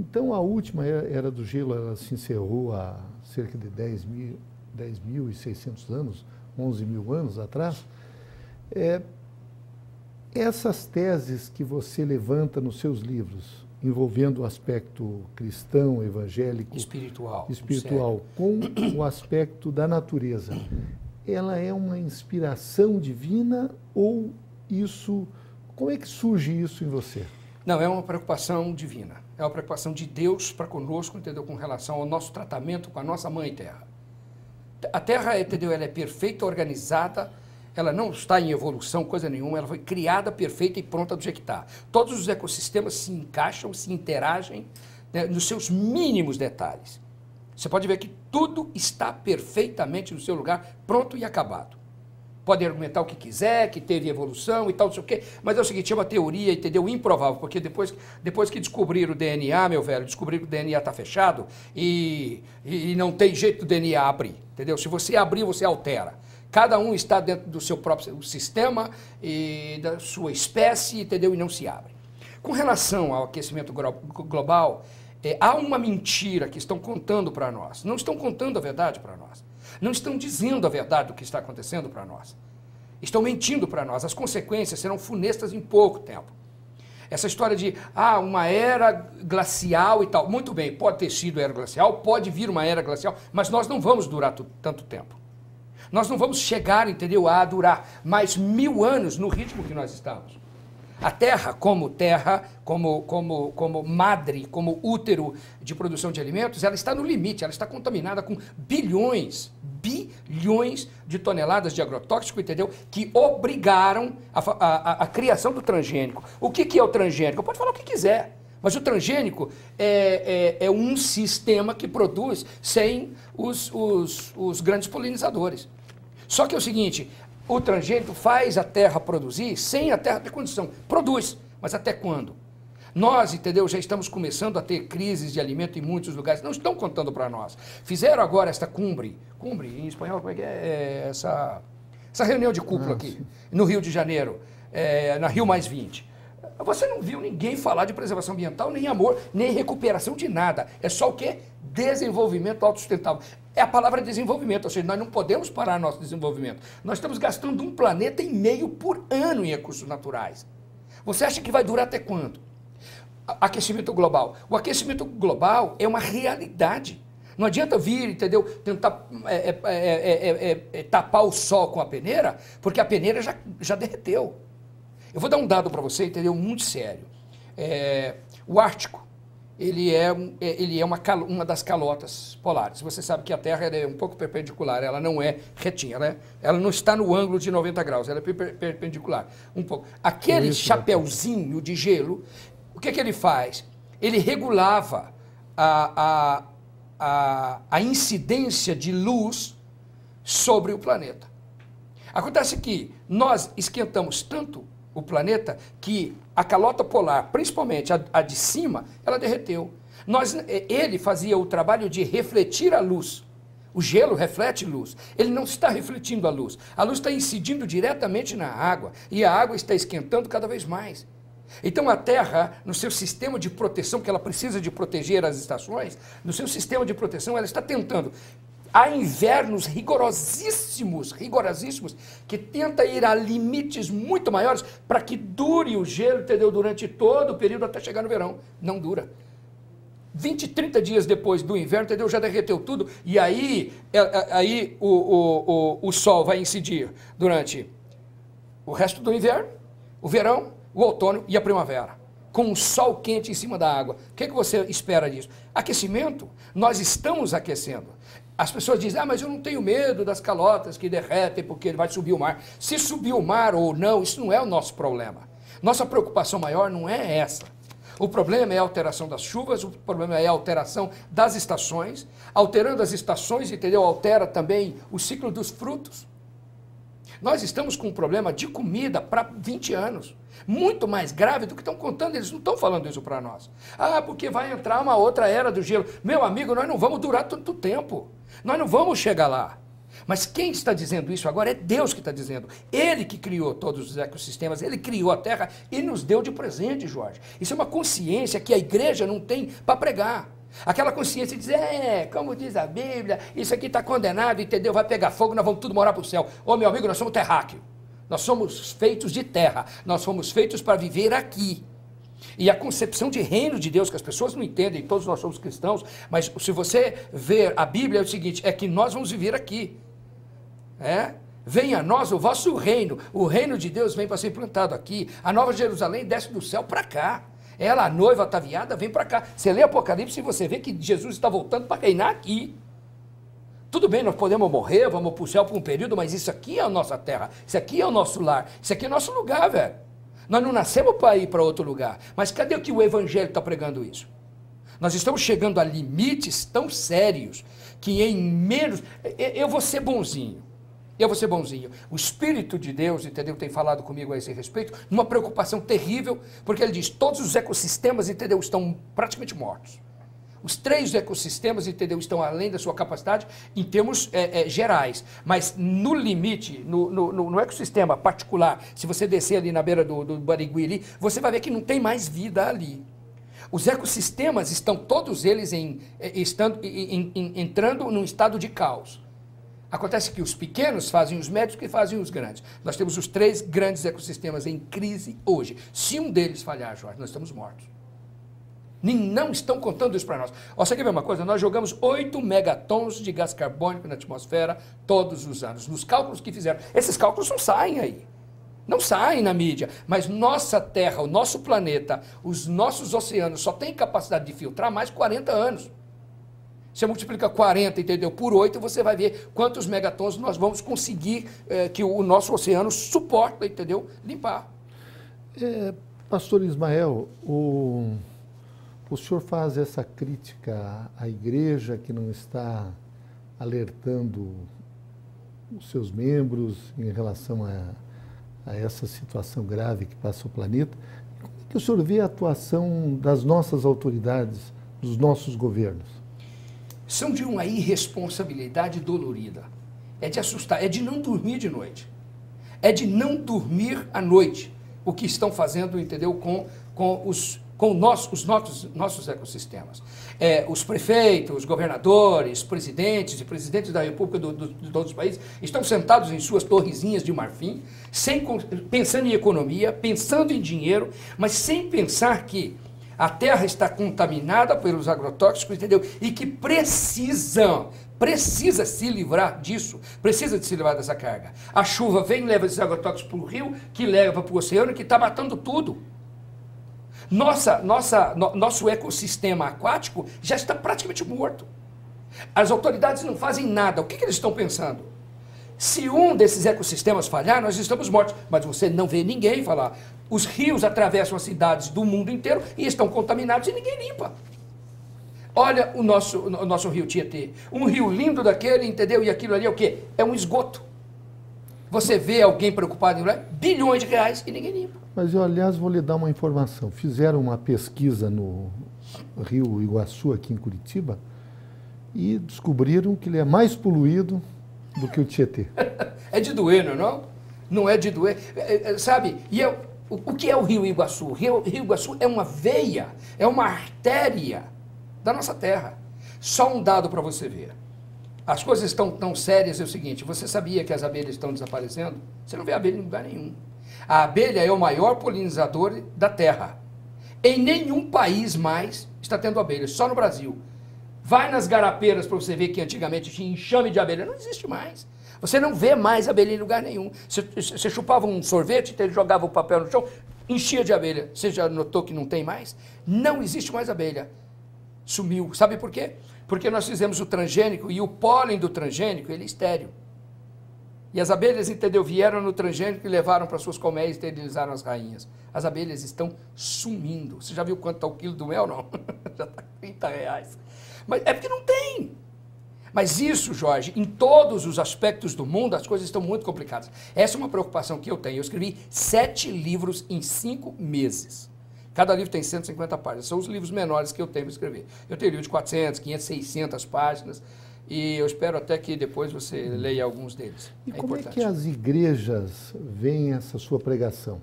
Speaker 1: Então, a última era do gelo ela se encerrou há cerca de 10.600 anos, 11 mil anos atrás. Essas teses que você levanta nos seus livros, envolvendo o aspecto cristão, evangélico, espiritual com o aspecto da natureza, ela é uma inspiração divina ou isso... Como é que surge isso em você?
Speaker 3: Não, é uma preocupação divina. É uma preocupação de Deus para conosco, entendeu? Com relação ao nosso tratamento com a nossa mãe Terra. A Terra, entendeu? Ela é perfeita, organizada, ela não está em evolução, coisa nenhuma, ela foi criada perfeita e pronta do jeito que está. Todos os ecossistemas se encaixam, se interagem, né, nos seus mínimos detalhes. Você pode ver que tudo está perfeitamente no seu lugar, pronto e acabado. Pode argumentar o que quiser, que teve evolução e tal, não sei o quê, mas é o seguinte, é uma teoria, entendeu, improvável, porque depois que descobriram o DNA, meu velho, descobriram que o DNA está fechado e não tem jeito do DNA abrir, entendeu? Se você abrir, você altera. Cada um está dentro do seu próprio sistema e da sua espécie, entendeu, e não se abre. Com relação ao aquecimento global, há uma mentira que estão contando para nós. Não estão contando a verdade para nós. Não estão dizendo a verdade do que está acontecendo para nós. Estão mentindo para nós. As consequências serão funestas em pouco tempo. Essa história de, uma era glacial e tal. Muito bem, pode ter sido era glacial, pode vir uma era glacial, mas nós não vamos durar tanto tempo. Nós não vamos chegar, entendeu, a durar mais 1000 anos no ritmo que nós estamos. A Terra, como madre, como útero de produção de alimentos, ela está no limite, ela está contaminada com bilhões de toneladas de agrotóxico, entendeu? Que obrigaram a criação do transgênico. O que é o transgênico? Pode falar o que quiser, mas o transgênico é um sistema que produz sem os grandes polinizadores. Só que é o seguinte... O transgênico faz a terra produzir sem a terra ter condição. Produz, mas até quando? Nós, entendeu, já estamos começando a ter crises de alimento em muitos lugares. Não estão contando para nós. Fizeram agora esta cumbre em espanhol, como é que é? Essa reunião de cúpula aqui, no Rio de Janeiro, na Rio Mais 20. Você não viu ninguém falar de preservação ambiental, nem amor, nem recuperação de nada. É só o quê? Desenvolvimento autossustentável. É a palavra desenvolvimento, ou seja, nós não podemos parar nosso desenvolvimento. Nós estamos gastando 1,5 planeta por ano em recursos naturais. Você acha que vai durar até quando? Aquecimento global. O aquecimento global é uma realidade. Não adianta vir, entendeu, tentar tapar o sol com a peneira, porque a peneira já derreteu. Eu vou dar um dado para você, entendeu, muito sério. O Ártico, ele é uma das calotas polares. Você sabe que a Terra é um pouco perpendicular, ela não é retinha, ela não está no ângulo de 90 graus, ela é perpendicular, um pouco. Aquele chapeuzinho de gelo, o que ele faz? Ele regulava a incidência de luz sobre o planeta. Acontece que nós esquentamos tanto o planeta que a calota polar, principalmente a de cima, ela derreteu. Ele fazia o trabalho de refletir a luz. O gelo reflete luz. Ele não está refletindo a luz. A luz está incidindo diretamente na água e a água está esquentando cada vez mais. Então a Terra, no seu sistema de proteção, que ela precisa de proteger as estações, no seu sistema de proteção ela está tentando. Há invernos rigorosíssimos, que tenta ir a limites muito maiores para que dure o gelo, entendeu, durante todo o período até chegar no verão. Não dura. 20, 30 dias depois do inverno, entendeu, já derreteu tudo, e aí o sol vai incidir durante o resto do inverno, o verão, o outono e a primavera. com um sol quente em cima da água. O que você espera disso? Aquecimento. Nós estamos aquecendo. As pessoas dizem, mas eu não tenho medo das calotas que derretem porque vai subir o mar. Se subir o mar ou não, isso não é o nosso problema. Nossa preocupação maior não é essa. O problema é a alteração das chuvas, o problema é a alteração das estações. Alterando as estações, entendeu? Altera também o ciclo dos frutos. Nós estamos com um problema de comida para 20 anos. Muito mais grave do que estão contando, eles não estão falando isso para nós. Porque vai entrar uma outra era do gelo. Meu amigo, nós não vamos durar tanto tempo. Nós não vamos chegar lá. Mas quem está dizendo isso agora é Deus que está dizendo. Ele que criou todos os ecossistemas, ele criou a Terra e nos deu de presente, Jorge. Isso é uma consciência que a igreja não tem para pregar. Aquela consciência de dizer, como diz a Bíblia, isso aqui está condenado, entendeu? Vai pegar fogo, nós vamos tudo morar para o céu. Ô, meu amigo, nós somos terráqueo. Nós somos feitos de terra. Nós fomos feitos para viver aqui. E a concepção de reino de Deus, que as pessoas não entendem, todos nós somos cristãos, mas se você ver a Bíblia, é o seguinte, é que nós vamos viver aqui. Venha a nós o vosso reino. O reino de Deus vem para ser implantado aqui. A Nova Jerusalém desce do céu para cá. Ela, a noiva ataviada, vem para cá. Você lê Apocalipse e você vê que Jesus está voltando para reinar aqui. Tudo bem, nós podemos morrer, vamos para o céu por um período, mas isso aqui é a nossa terra. Isso aqui é o nosso lar. Isso aqui é o nosso lugar, velho. Nós não nascemos para ir para outro lugar. Mas cadê o que o Evangelho está pregando isso? Nós estamos chegando a limites tão sérios que em menos... Eu vou ser bonzinho. Eu vou ser bonzinho. O Espírito de Deus, entendeu, tem falado comigo a esse respeito, numa preocupação terrível, porque ele diz, todos os ecossistemas, entendeu, estão praticamente mortos. Os 3 ecossistemas, entendeu, estão além da sua capacidade em termos gerais. Mas no limite, no ecossistema particular, se você descer ali na beira do Barigui ali, você vai ver que não tem mais vida ali. Os ecossistemas estão todos eles entrando num estado de caos. Acontece que os pequenos fazem os médios que fazem os grandes. Nós temos os 3 grandes ecossistemas em crise hoje. Se um deles falhar, Jorge, nós estamos mortos. Não estão contando isso para nós. Você quer ver uma coisa? Nós jogamos 8 megatons de gás carbônico na atmosfera todos os anos. Nos cálculos que fizeram. Esses cálculos não saem aí. Não saem na mídia. Mas nossa Terra, o nosso planeta, os nossos oceanos só têm capacidade de filtrar mais 40 anos. Você multiplica 40, entendeu, por 8, você vai ver quantos megatons nós vamos conseguir que o nosso oceano suporta, entendeu, limpar.
Speaker 1: Pastor Ismael, o senhor faz essa crítica à igreja que não está alertando os seus membros em relação a essa situação grave que passa o planeta. Como é que o senhor vê a atuação das nossas autoridades, dos nossos governos?
Speaker 3: São de uma irresponsabilidade dolorida. É de assustar, é de não dormir de noite. É de não dormir à noite. O que estão fazendo, entendeu, com os nossos ecossistemas. Os prefeitos, os governadores, presidentes e presidentes da República de todos os países estão sentados em suas torrezinhas de marfim, pensando em economia, pensando em dinheiro, mas sem pensar que a terra está contaminada pelos agrotóxicos, entendeu? E que precisa se livrar disso, precisa de se livrar dessa carga. A chuva vem e leva esses agrotóxicos para o rio, que leva para o oceano, que está matando tudo. Nosso ecossistema aquático já está praticamente morto. As autoridades não fazem nada. O que eles estão pensando? Se um desses ecossistemas falhar, nós estamos mortos. Mas você não vê ninguém falar. Os rios atravessam as cidades do mundo inteiro e estão contaminados e ninguém limpa. Olha o nosso rio Tietê. Um rio lindo daquele, entendeu? E aquilo ali é o quê? É um esgoto. Você vê alguém preocupado em bilhões de reais e ninguém limpa.
Speaker 1: Mas eu, aliás, vou lhe dar uma informação. Fizeram uma pesquisa no Rio Iguaçu, aqui em Curitiba, e descobriram que ele é mais poluído do que o Tietê.
Speaker 3: É de doer, não? Não é de doer. Sabe? O que é o Rio Iguaçu? O Rio Iguaçu é uma veia, é uma artéria da nossa terra. Só um dado para você ver. As coisas estão tão sérias, é o seguinte, você sabia que as abelhas estão desaparecendo? Você não vê abelha em lugar nenhum. A abelha é o maior polinizador da terra. Em nenhum país mais está tendo abelha, só no Brasil. Vai nas garapeiras para você ver que antigamente tinha enxame de abelha, não existe mais. Você não vê mais abelha em lugar nenhum. Você chupava um sorvete, jogava o papel no chão, enchia de abelha. Você já notou que não tem mais? Não existe mais abelha. Sumiu. Sabe por quê? Porque nós fizemos o transgênico e o pólen do transgênico, ele é estéril. E as abelhas, entendeu, vieram no transgênico e levaram para suas colmeias e esterilizaram as rainhas. As abelhas estão sumindo. Você já viu quanto está o quilo do mel? Não. Já está R$30. Mas é porque não tem. Mas isso, Jorge, em todos os aspectos do mundo, as coisas estão muito complicadas. Essa é uma preocupação que eu tenho. Eu escrevi 7 livros em 5 meses. Cada livro tem 150 páginas. São os livros menores que eu tenho para escrever. Eu tenho livro de 400, 500, 600 páginas. E eu espero até que depois você leia alguns deles.
Speaker 1: E como é que as igrejas veem essa sua pregação?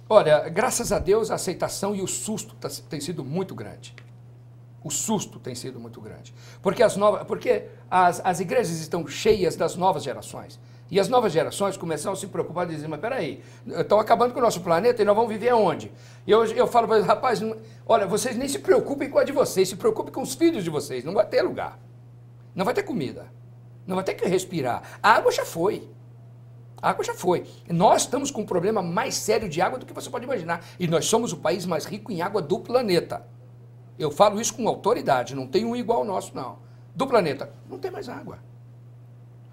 Speaker 3: Olha, graças a Deus, a aceitação e o susto tem sido muito grande. O susto tem sido muito grande. Porque as igrejas estão cheias das novas gerações. E as novas gerações começam a se preocupar e dizer, mas peraí, estão acabando com o nosso planeta e nós vamos viver aonde? E eu falo para eles, rapaz, olha, vocês nem se preocupem com a de vocês, se preocupem com os filhos de vocês, não vai ter lugar. Não vai ter comida, não vai ter que respirar. A água já foi. A água já foi. Nós estamos com um problema mais sério de água do que você pode imaginar. E nós somos o país mais rico em água do planeta. Eu falo isso com autoridade, não tem um igual ao nosso, não. Do planeta, não tem mais água.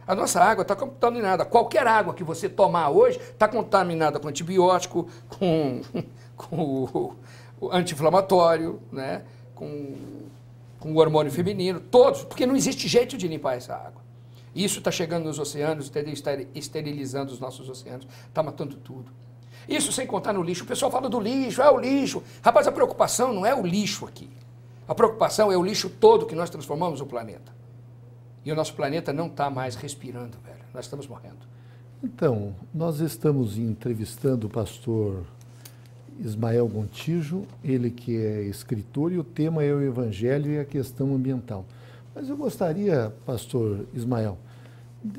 Speaker 3: A nossa água está contaminada. Qualquer água que você tomar hoje está contaminada com antibiótico, com o anti-inflamatório, né? com o hormônio feminino, todos, porque não existe jeito de limpar essa água. Isso está chegando nos oceanos, está esterilizando os nossos oceanos, está matando tudo. Isso sem contar no lixo. O pessoal fala do lixo, é o lixo. Rapaz, a preocupação não é o lixo aqui. A preocupação é o lixo todo que nós transformamos no planeta. E o nosso planeta não está mais respirando, velho. Nós estamos morrendo.
Speaker 1: Então, nós estamos entrevistando o pastor Ismael Gontijo, ele que é escritor, e o tema é o Evangelho e a questão ambiental. Mas eu gostaria, pastor Ismael,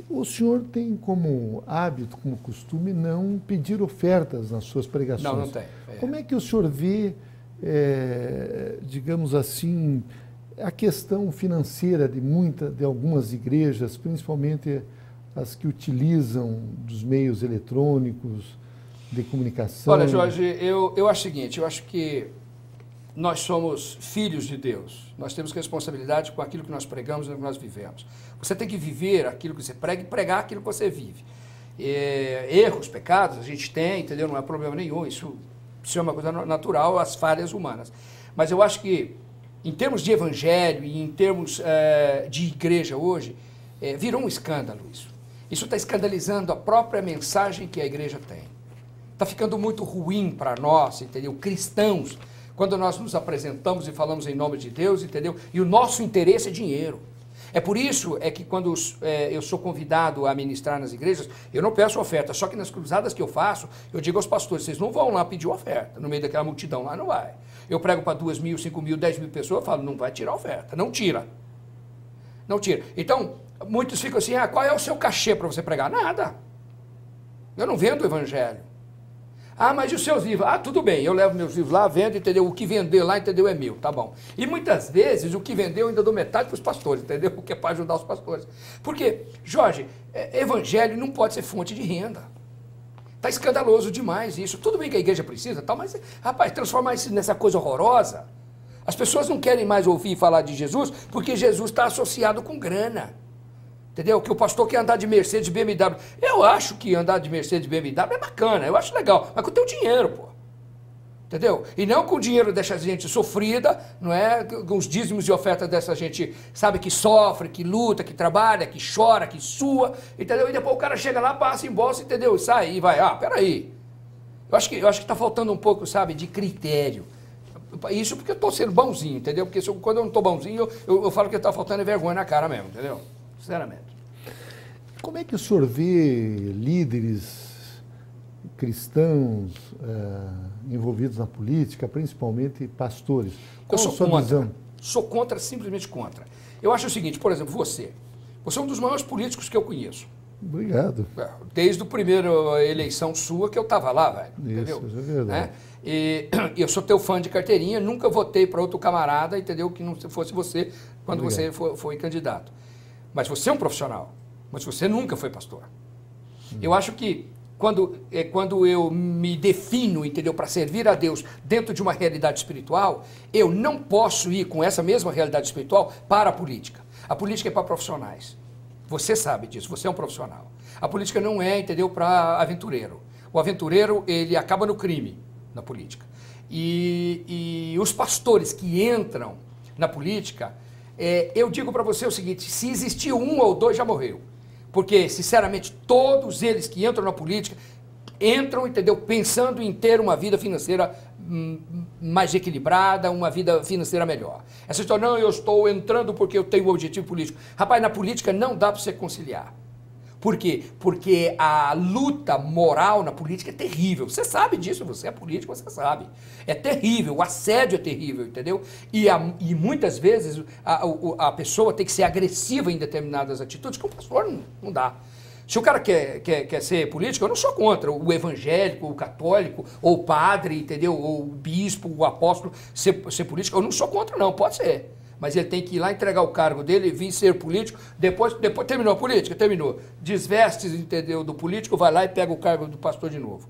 Speaker 1: o senhor tem como hábito, como costume, não pedir ofertas nas suas pregações.
Speaker 3: Não tem.
Speaker 1: Como é que o senhor vê, digamos assim, a questão financeira de algumas igrejas, principalmente as que utilizam dos meios eletrônicos, de comunicação?
Speaker 3: Olha, Jorge, eu acho o seguinte, eu acho que nós somos filhos de Deus. Nós temos responsabilidade com aquilo que nós pregamos e que nós vivemos. Você tem que viver aquilo que você prega e pregar aquilo que você vive. Erros, pecados, a gente tem, entendeu? Não é problema nenhum. Isso é uma coisa natural, as falhas humanas. Mas eu acho que, em termos de evangelho e em termos de igreja hoje, virou um escândalo isso. Isso está escandalizando a própria mensagem que a igreja tem. Está ficando muito ruim para nós, entendeu? Cristãos, quando nós nos apresentamos e falamos em nome de Deus, entendeu? E o nosso interesse é dinheiro. É por isso que quando eu sou convidado a ministrar nas igrejas, eu não peço oferta, só que nas cruzadas que eu faço, eu digo aos pastores, vocês não vão lá pedir oferta, no meio daquela multidão lá, não vai. Eu prego para 2.000, 5.000, 10.000 pessoas, eu falo, não vai tirar oferta, não tira. Não tira. Então, muitos ficam assim, qual é o seu cachê para você pregar? Nada. Eu não vendo o evangelho. Mas e os seus livros? Tudo bem, eu levo meus livros lá, vendo, entendeu? O que vender lá, entendeu? É meu, tá bom. E muitas vezes, o que vendeu eu ainda dou metade para os pastores, entendeu? Porque é para ajudar os pastores. Porque, Jorge, evangelho não pode ser fonte de renda. Está escandaloso demais isso. Tudo bem que a igreja precisa, tal, mas, rapaz, transformar isso nessa coisa horrorosa. As pessoas não querem mais ouvir falar de Jesus, porque Jesus está associado com grana. Entendeu? Que o pastor quer andar de Mercedes, BMW. Eu acho que andar de Mercedes, BMW é bacana, eu acho legal, mas com o teu dinheiro, pô. Entendeu? E não com o dinheiro dessa gente sofrida, não é? Com os dízimos e ofertas dessa gente, sabe, que sofre, que luta, que trabalha, que chora, que sua, entendeu? E depois o cara chega lá, passa em bolsa, entendeu? E sai e vai, peraí. Eu acho que está faltando um pouco, sabe, de critério. Isso porque eu estou sendo bonzinho, entendeu? Porque quando eu não estou bonzinho, eu falo que está faltando vergonha na cara mesmo, entendeu? Sinceramente.
Speaker 1: Como é que o senhor vê líderes cristãos envolvidos na política, principalmente pastores?
Speaker 3: Eu sou contra. Sou contra, simplesmente contra. Eu acho o seguinte, por exemplo, você é um dos maiores políticos que eu conheço.
Speaker 1: Obrigado.
Speaker 3: Desde a primeira eleição sua que eu estava lá, velho. Entendeu?
Speaker 1: Isso é verdade.
Speaker 3: E eu sou teu fã de carteirinha, nunca votei para outro camarada, entendeu? Que não fosse você quando Obrigado. Você foi candidato. Mas você é um profissional, mas você nunca foi pastor. Eu acho que quando eu me defino, entendeu, para servir a Deus dentro de uma realidade espiritual, eu não posso ir com essa mesma realidade espiritual para a política. A política é para profissionais. Você sabe disso, você é um profissional. A política não é, entendeu, para aventureiro. O aventureiro, ele acaba no crime, na política. E os pastores que entram na política, eu digo para você o seguinte, se existir um ou dois, já morreu. Porque, sinceramente, todos eles que entram na política, entram, entendeu, pensando em ter uma vida financeira mais equilibrada, uma vida financeira melhor. Essa história, não, eu estou entrando porque eu tenho um objetivo político. Rapaz, na política não dá para você conciliar. Por quê? Porque a luta moral na política é terrível. Você sabe disso, você é político, você sabe. É terrível, o assédio é terrível, entendeu? E muitas vezes a pessoa tem que ser agressiva em determinadas atitudes que o pastor não dá. Se o cara quer ser político, eu não sou contra o evangélico, o católico, ou o padre, entendeu? Ou o bispo, o apóstolo ser político. Eu não sou contra, não, pode ser. Mas ele tem que ir lá entregar o cargo dele e vir ser político. Depois terminou a política, terminou. Desveste, entendeu, do político, vai lá e pega o cargo do pastor de novo.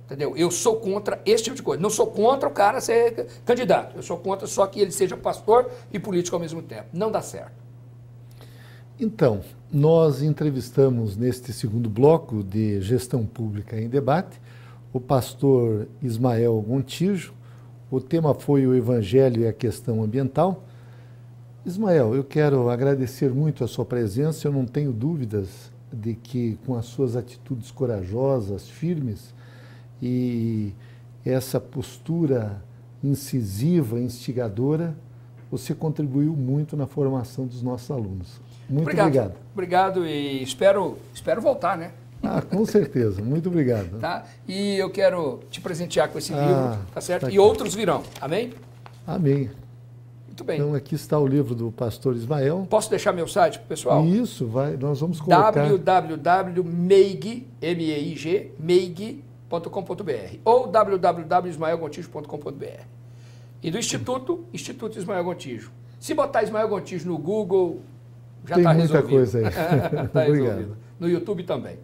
Speaker 3: Entendeu? Eu sou contra esse tipo de coisa. Não sou contra o cara ser candidato. Eu sou contra só que ele seja pastor e político ao mesmo tempo. Não dá certo.
Speaker 1: Então, nós entrevistamos neste segundo bloco de Gestão Pública em Debate o pastor Ismael Gontijo. O tema foi o Evangelho e a questão ambiental. Ismael, eu quero agradecer muito a sua presença. Eu não tenho dúvidas de que com as suas atitudes corajosas, firmes e essa postura incisiva, instigadora, você contribuiu muito na formação dos nossos alunos. Muito obrigado.
Speaker 3: Obrigado e espero voltar, né?
Speaker 1: Ah, com certeza. Muito obrigado.
Speaker 3: Tá? E eu quero te presentear com esse livro, tá certo? Tá, e outros virão. Amém?
Speaker 1: Amém.
Speaker 3: Muito bem.
Speaker 1: Então, aqui está o livro do pastor Ismael.
Speaker 3: Posso deixar meu site para o pessoal?
Speaker 1: Isso, vai. Nós vamos colocar...
Speaker 3: www.meig.com.br ou www.ismaelgontijo.com.br. E do Instituto Ismael Gontijo. Se botar Ismael Gontijo no Google, já está resolvido.
Speaker 1: Tem muita coisa aí.
Speaker 3: Tá resolvido. No YouTube também.